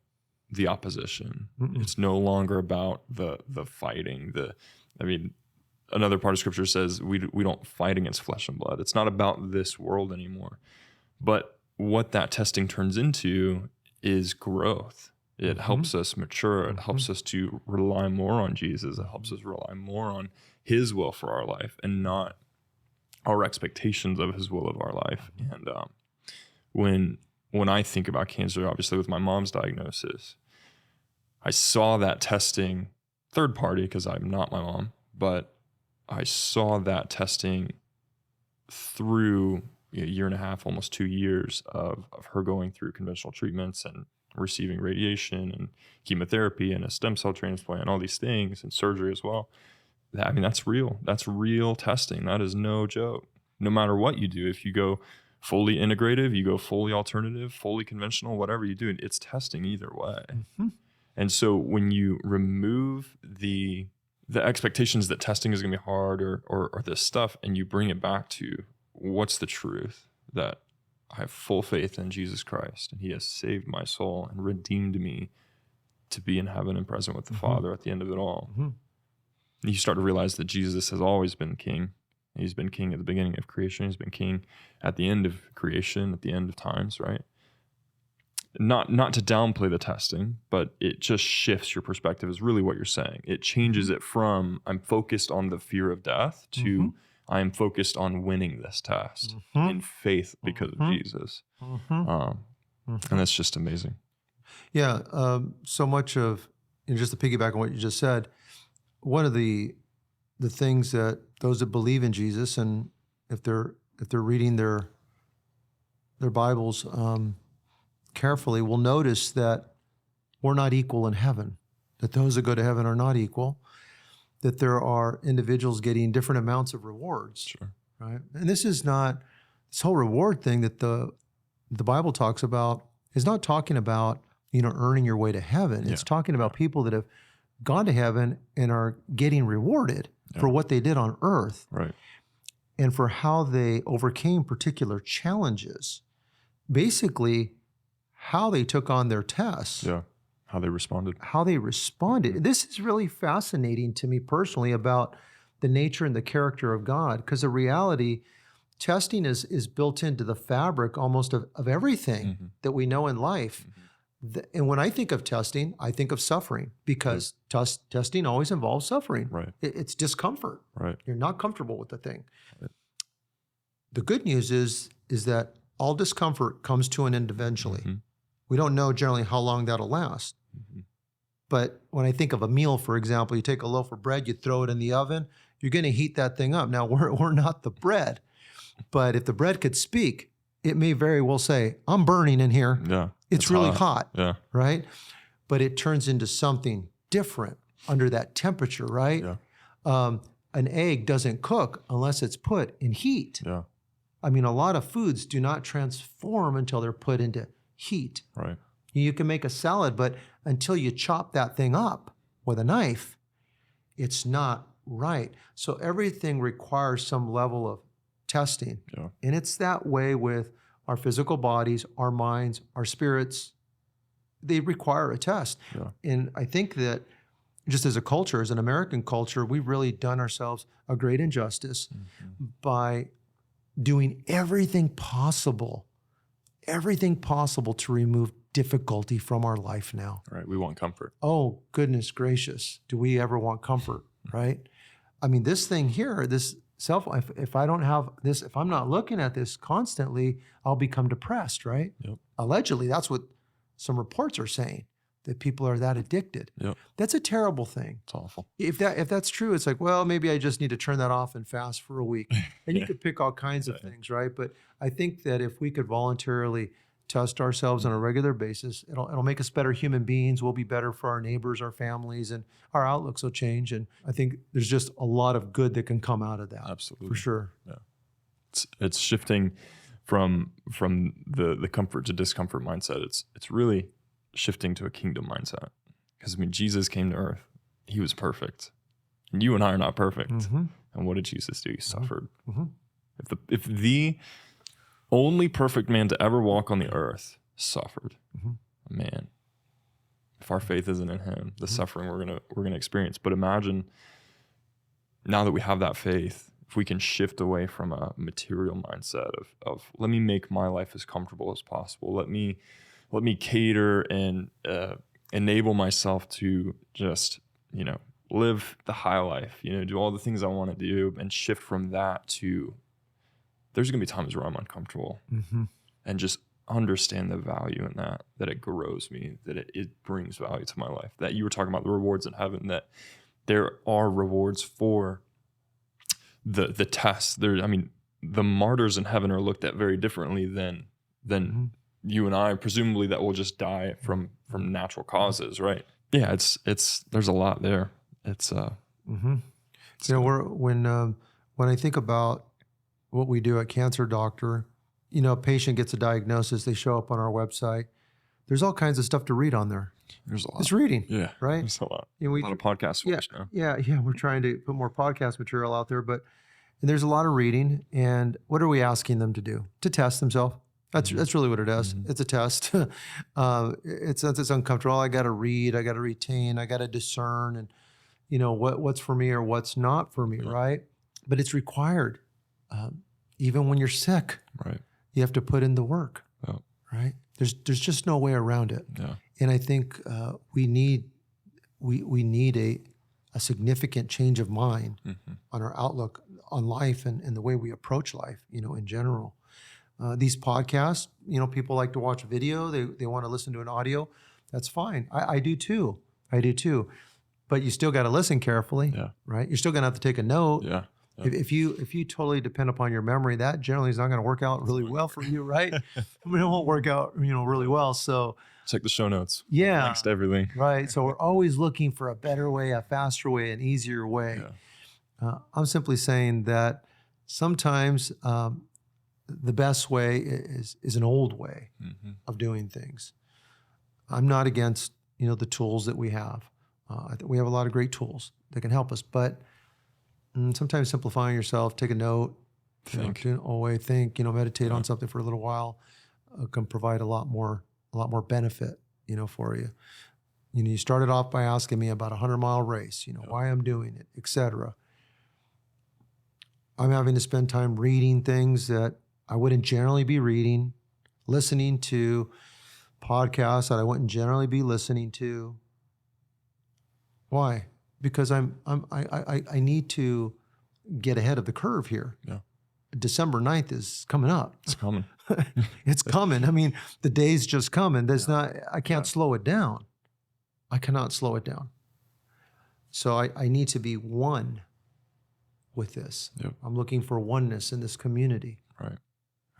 the opposition. It's no longer about the fighting. Another part of Scripture says we don't fight against flesh and blood. It's not about this world anymore. But what that testing turns into is growth. It helps us mature. It helps us to rely more on Jesus. It helps us rely more on his will for our life and not our expectations of his will of our life. And when I think about cancer, obviously with my mom's diagnosis, I saw that testing third party because I'm not my mom, but I saw that testing through a year and a half, almost 2 years of her going through conventional treatments and receiving radiation and chemotherapy and a stem cell transplant and all these things and surgery as well. That's real. That's real testing. That is no joke. No matter what you do, if you go fully integrative, you go fully alternative, fully conventional, whatever you do, it's testing either way. And so when you remove the expectations that testing is going to be hard or this stuff, and you bring it back to what's the truth, that I have full faith in Jesus Christ and he has saved my soul and redeemed me to be in heaven and present with the Father at the end of it all. And you start to realize that Jesus has always been king. He's been king at the beginning of creation. He's been king at the end of creation, at the end of times, right? Not to downplay the testing, but it just shifts your perspective is really what you're saying. It changes it from I'm focused on the fear of death to I am focused on winning this test in faith because of Jesus. And that's just amazing.
Yeah. So much of, just to piggyback on what you just said, one of the things that those that believe in Jesus, and if they're reading their Bibles carefully, will notice that we're not equal in heaven, that those that go to heaven are not equal, that there are individuals getting different amounts of rewards.
Sure.
Right? And this whole reward thing that the Bible talks about is not talking about, earning your way to heaven. It's talking about people that have gone to heaven and are getting rewarded for what they did on earth.
Right.
And for how they overcame particular challenges. Basically, how they took on their tests.
Yeah. How they responded. This is really fascinating to me personally about the nature and the character of God, because the reality, testing is built into the fabric almost of everything that we know in life. And when I think of testing, I think of suffering, because testing always involves suffering. Right.
It's discomfort.
Right.
You're not comfortable with the thing.
Right.
The good news is that all discomfort comes to an end eventually. We don't know generally how long that'll last. But when I think of a meal, for example, you take a loaf of bread, you throw it in the oven, you're going to heat that thing up. Now, we're not the bread, but if the bread could speak, it may very well say, I'm burning in here.
Yeah.
It's really hot.
Yeah.
Right? But it turns into something different under that temperature, right?
Yeah.
An egg doesn't cook unless it's put in heat.
Yeah.
A lot of foods do not transform until they're put into heat.
Right.
You can make a salad, but until you chop that thing up with a knife, it's not right. So everything requires some level of testing.
Yeah.
And it's that way with our physical bodies, our minds, our spirits. They require a test.
Yeah.
And I think that just as a culture, as an American culture, we've really done ourselves a great injustice by doing everything possible to remove difficulty from our life now.
Right. We want comfort.
Oh, goodness gracious. Do we ever want comfort, right? This thing here, this cell phone, if I don't have this, if I'm not looking at this constantly, I'll become depressed, right?
Yep.
Allegedly, that's what some reports are saying that people are that addicted.
Yep.
That's a terrible thing.
It's awful.
If that's true, it's like, well, maybe I just need to turn that off and fast for a week. And you could pick all kinds of things, right? But I think that if we could voluntarily test ourselves on a regular basis, it'll make us better human beings. We'll be better for our neighbors, our families, and our outlooks will change. And I think there's just a lot of good that can come out of that.
Absolutely.
For sure.
Yeah. It's shifting from the comfort to discomfort mindset. It's really shifting to a kingdom mindset. Because I mean, Jesus came to earth. He was perfect. And you and I are not perfect.
Mm-hmm.
And what did Jesus do? He suffered.
Mm-hmm.
If the only perfect man to ever walk on the earth suffered, man, if our faith isn't in him, the suffering we're gonna experience. But imagine now that we have that faith, if we can shift away from a material mindset of let me make my life as comfortable as possible. Let me cater and enable myself to just, live the high life, do all the things I want to do, and shift from that to there's going to be times where I'm uncomfortable, and just understand the value in that it grows me, that it brings value to my life, that you were talking about the rewards in heaven, that there are rewards for the tests. The martyrs in heaven are looked at very differently than you and I, presumably, that will just die from natural causes, right? Yeah, it's there's a lot there. It's
when I think about what we do at Cancer Doctor, a patient gets a diagnosis, they show up on our website. There's all kinds of stuff to read on there.
There's a lot.
It's reading,
Yeah,
right?
There's a lot.
A
lot of podcasts for us now.
Yeah. We're trying to put more podcast material out there, but there's a lot of reading. And what are we asking them to do? To test themselves. That's really what it is. It's a test. It's uncomfortable. I got to read. I got to retain. I got to discern, and what's for me or what's not for me, right? But it's required. Even when you're sick,
right?
You have to put in the work, right? There's just no way around it.
Yeah.
And I think we need a significant change of mind on our outlook on life and the way we approach life, in general. These podcasts, people like to watch video. They want to listen to an audio. That's fine. I do too. But you still got to listen carefully, right? You're still going to have to take a note.
Yeah.
If you totally depend upon your memory, that generally is not going to work out really well for you, right? It won't work out, really well. So
check the show notes.
Yeah.
Links to everything.
Right. So we're always looking for a better way, a faster way, an easier way.
Yeah.
I'm simply saying that sometimes the best way is an old way of doing things. I'm not against, the tools that we have. I think we have a lot of great tools that can help us, but sometimes simplifying yourself, take a note,
think,
meditate on something for a little while can provide a lot more benefit, for you. You started off by asking me about a 100-mile race, why I'm doing it, etc. I'm having to spend time reading things that I wouldn't generally be reading, listening to podcasts that I wouldn't generally be listening to. Why? Because I need to get ahead of the curve here.
Yeah.
December 9th is coming up.
It's coming.
It's coming. I mean, the day's just coming. I can't slow it down. I cannot slow it down. So I need to be one with this.
Yep.
I'm looking for oneness in this community.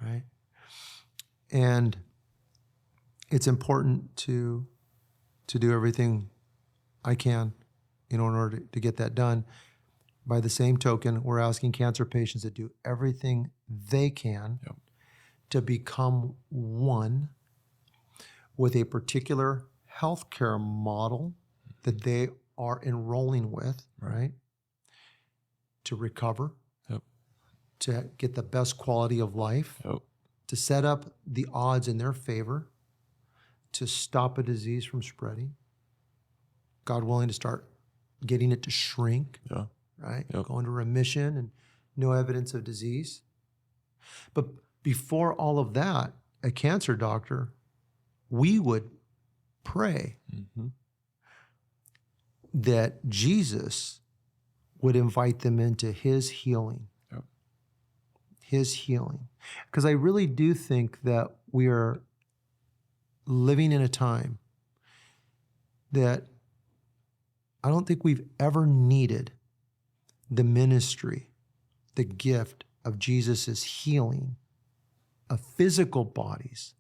Right. And it's important to do everything I can, in order to get that done. By the same token, we're asking cancer patients to do everything they can to become one with a particular healthcare model that they are enrolling with, right? To recover, to get the best quality of life, to set up the odds in their favor, to stop a disease from spreading, God willing, to start getting it to shrink, right? Go into remission and no evidence of disease. But before all of that, a cancer doctor, we would pray that Jesus would invite them into his healing. His healing. Because I really do think that we are living in a time that I don't think we've ever needed the ministry, the gift of Jesus' healing of physical bodies,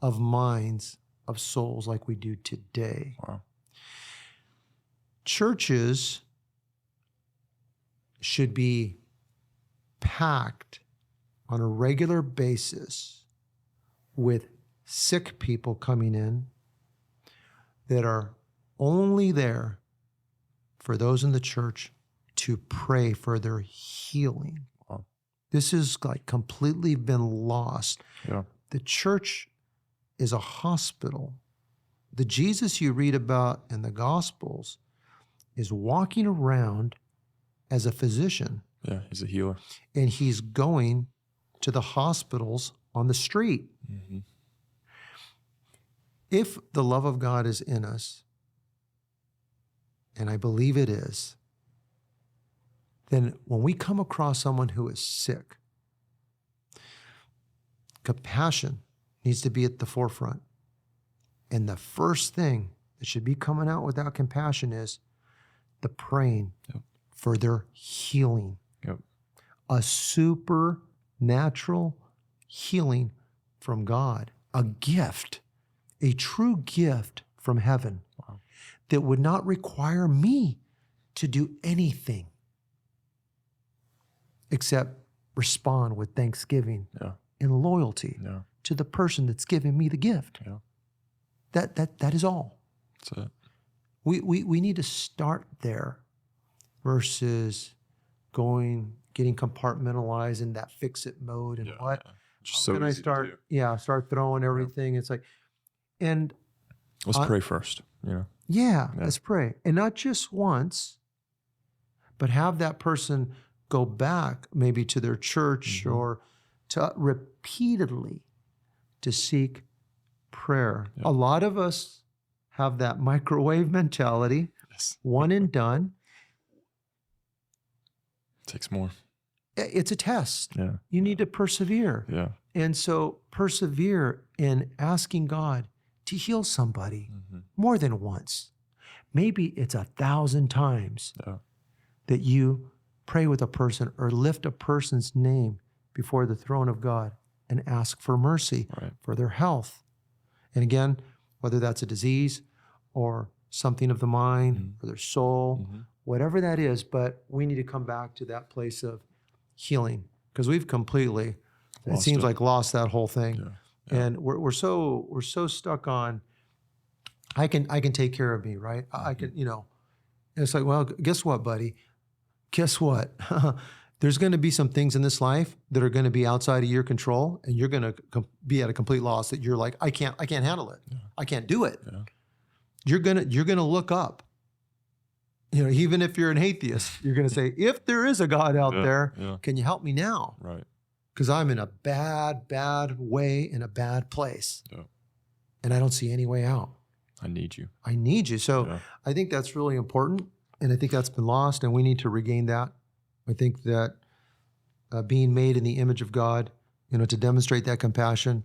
of minds, of souls like we do today.
Wow.
Churches should be packed on a regular basis with sick people coming in that are only there for those in the church to pray for their healing.
Wow.
This is like completely been lost.
Yeah.
The church is a hospital. The Jesus you read about in the Gospels is walking around as a physician,
Yeah. He's a healer.
and he's going to the hospitals on the street.
Mm-hmm.
If the love of God is in us, and I believe it is, then when we come across someone who is sick, compassion needs to be at the forefront. And the first thing that should be coming out without compassion is the praying
Yep.
for their healing.
Yep.
A supernatural healing from God, a gift, a true gift from heaven.
Wow.
That would not require me to do anything except respond with thanksgiving
Yeah.
and loyalty
Yeah.
to the person that's giving me the gift.
Yeah.
That is all.
That's it.
We need to start there versus getting compartmentalized in that fix-it mode and what.
Yeah. Just
How
so
can I
easy to
start?
do.
Yeah, start throwing everything. It's like, and
Let's pray first. You know.
yeah,
Yeah.
let's pray. And not just once, but have that person go back maybe to their church or to repeatedly to seek prayer.
Yeah.
A lot of us have that microwave mentality,
Yes.
one and done.
Takes more.
It's a test.
Yeah.
You need to persevere.
Yeah.
And so persevere in asking God to heal somebody
Mm-hmm.
more than once. Maybe it's 1,000 times
Yeah.
that you pray with a person or lift a person's name before the throne of God and ask for mercy
Right.
for their health. And again, whether that's a disease or something of the mind or their soul, whatever that is, but we need to come back to that place of healing because we've completely, it
Lost
seems
it.
like lost that whole thing.
Yeah. Yeah.
And we're so stuck on, I can take care of me, right? I can, it's like, well, guess what, buddy? Guess what? There's going to be some things in this life that are going to be outside of your control, and you're going to be at a complete loss that you're like, I can't handle it. I can't do it.
Yeah.
You're gonna look up. Even if you're an atheist, you're gonna say, if there is a God out there,
Yeah.
can you help me now?
Right.
Because I'm in a bad way, in a bad place,
Yeah.
and I don't see any way out.
I need you.
I need you. So
Yeah.
I think that's really important, and I think that's been lost, and we need to regain that. I think that being made in the image of God, to demonstrate that compassion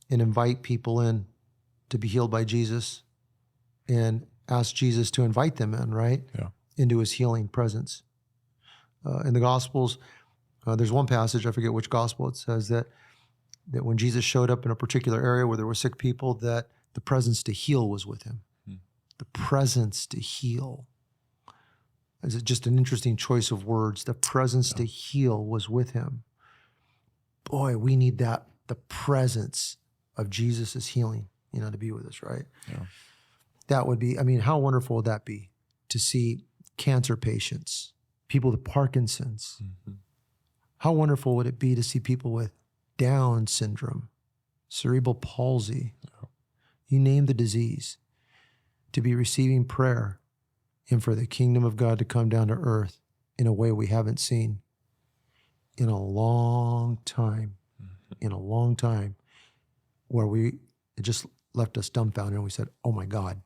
and invite people in to be healed by Jesus and ask Jesus to invite them in, right?
Yeah.
Into his healing presence. In the Gospels, there's one passage, I forget which Gospel, it says that when Jesus showed up in a particular area where there were sick people, that the presence to heal was with him. The presence to heal. Is it just an interesting choice of words? The presence to heal was with him. Boy, we need that, the presence of Jesus' healing, to be with us, right?
Yeah.
That would be, how wonderful would that be to see cancer patients, people with Parkinson's?
Mm-hmm.
How wonderful would it be to see people with Down syndrome, cerebral palsy, you name the disease, to be receiving prayer and for the kingdom of God to come down to earth in a way we haven't seen in a long time, where it just left us dumbfounded and we said, oh my God,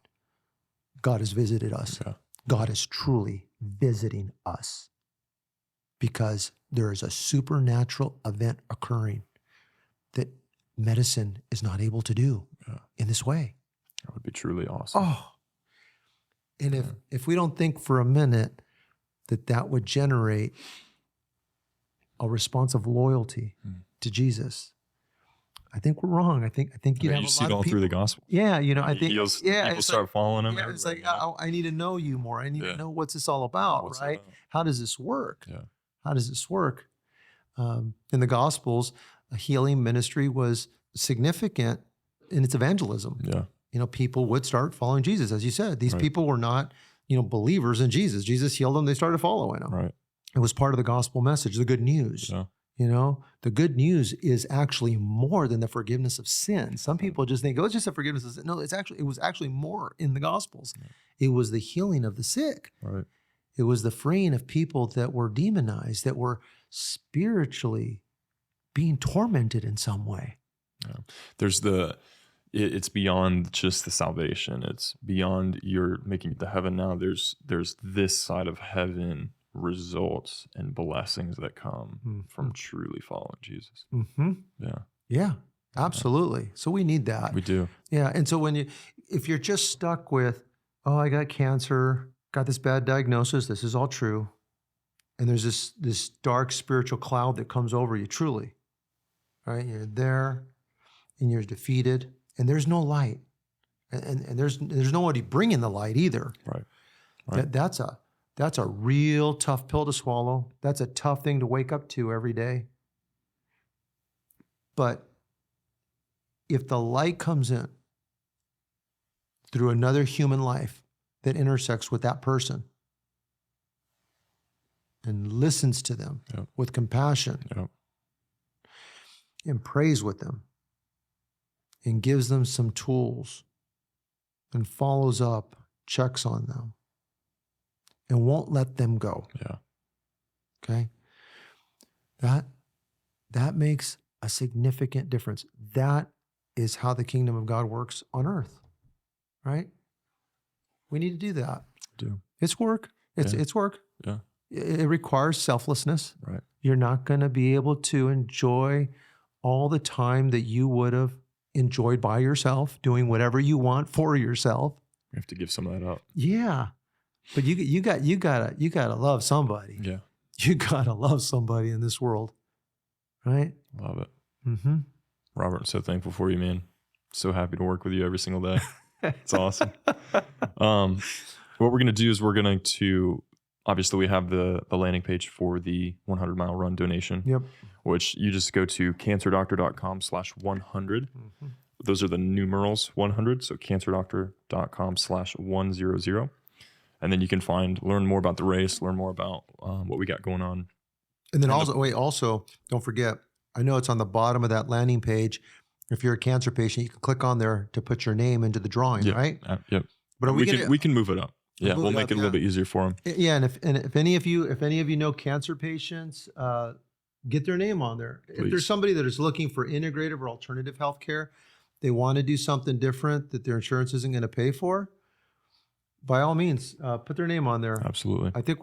God has visited us.
Yeah.
God is truly visiting us because there is a supernatural event occurring that medicine is not able to do in this way.
That would be truly awesome.
Oh, and if we don't think for a minute that would generate a response of loyalty to Jesus, I think we're wrong. I think you'd have
You
a
see
lot
it
of
all
people.
through the gospel.
Yeah, I
He
think
heals,
yeah,
people
it's
start
like,
following him.
yeah, it's like
everywhere,
I need to know you more. I need to know what's this all about,
What's it
right?
about?
How does this work?
Yeah.
How does this work? In the Gospels, a healing ministry was significant in its evangelism.
Yeah.
People would start following Jesus, as you said. These people were not, believers in Jesus. Jesus healed them; they started following him.
Right.
It was part of the gospel message, the good news.
Yeah.
The good news is actually more than the forgiveness of sin. Some people just think, oh, it's just a forgiveness of sin. No, it was actually more in the Gospels. Yeah. It was the healing of the sick.
Right.
It was the freeing of people that were demonized, that were spiritually being tormented in some way.
Yeah. There's it's beyond just the salvation. It's beyond you're making it to heaven now. There's this side of heaven results and blessings that come from truly following Jesus.
Mm-hmm. Yeah, absolutely. So we need that.
We do.
Yeah. And so if you're just stuck with, oh, I got cancer, got this bad diagnosis, this is all true, and there's this dark spiritual cloud that comes over you, truly, right? You're there and you're defeated and there's no light. And there's nobody bringing the light either.
Right.
That's a real tough pill to swallow. That's a tough thing to wake up to every day. But if the light comes in through another human life that intersects with that person and listens to them with compassion and prays with them and gives them some tools and follows up, checks on them, and won't let them go.
Yeah.
Okay. That makes a significant difference. That is how the kingdom of God works on earth, right? We need to do that.
Do.
It's work. It's work.
Yeah.
It requires selflessness.
Right.
You're not going to be able to enjoy all the time that you would have enjoyed by yourself, doing whatever you want for yourself.
You have to give some of that up.
Yeah. But you gotta love somebody.
Yeah.
You gotta love somebody in this world, right?
Love it.
Mm-hmm.
Robert, I'm so thankful for you, man. So happy to work with you every single day. It's awesome. What we're gonna do is we're going to obviously we have the landing page for the 100-mile run donation.
Yep.
Which you just go to cancerdoctor.com/100. Mm-hmm. Those are the numerals 100. So cancerdoctor.com/100. And then you can learn more about the race, learn more about what we got going on.
And then also, don't forget, I know it's on the bottom of that landing page. If you're a cancer patient, you can click on there to put your name into the drawing, right?
Yep.
But
we can move it up. Yeah, we'll make it a little bit easier for them.
Yeah, and if any of you know cancer patients, get their name on there. Please. If there's somebody that is looking for integrative or alternative healthcare, they want to do something different that their insurance isn't going to pay for, by all means, put their name on there.
Absolutely.
I think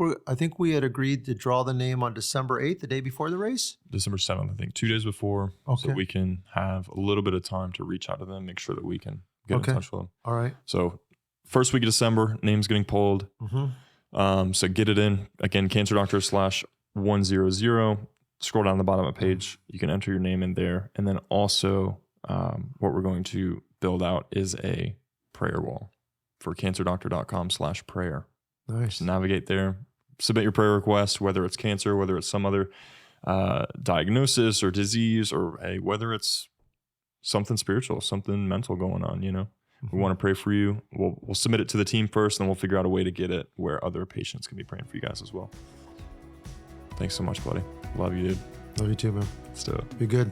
we had agreed to draw the name on December 8th, the day before the race.
December 7th, I think, 2 days before,
okay.
So we can have a little bit of time to reach out to them, make sure that we can get in touch with them.
All right.
So first week of December, name's getting pulled. Mm-hmm. So get it in. Again, cancerdoctor/100. Scroll down the bottom of the page. You can enter your name in there. And then also what we're going to build out is a prayer wall for cancerdoctor.com/prayer.
Nice.
So navigate there, submit your prayer request, whether it's cancer, whether it's some other diagnosis or disease, or whether it's something spiritual, something mental going on, Mm-hmm. We want to pray for you. We'll submit it to the team first, and then we'll figure out a way to get it where other patients can be praying for you guys as well. Thanks so much, buddy. Love you, dude.
Love you too, man.
Let's do it.
Be good.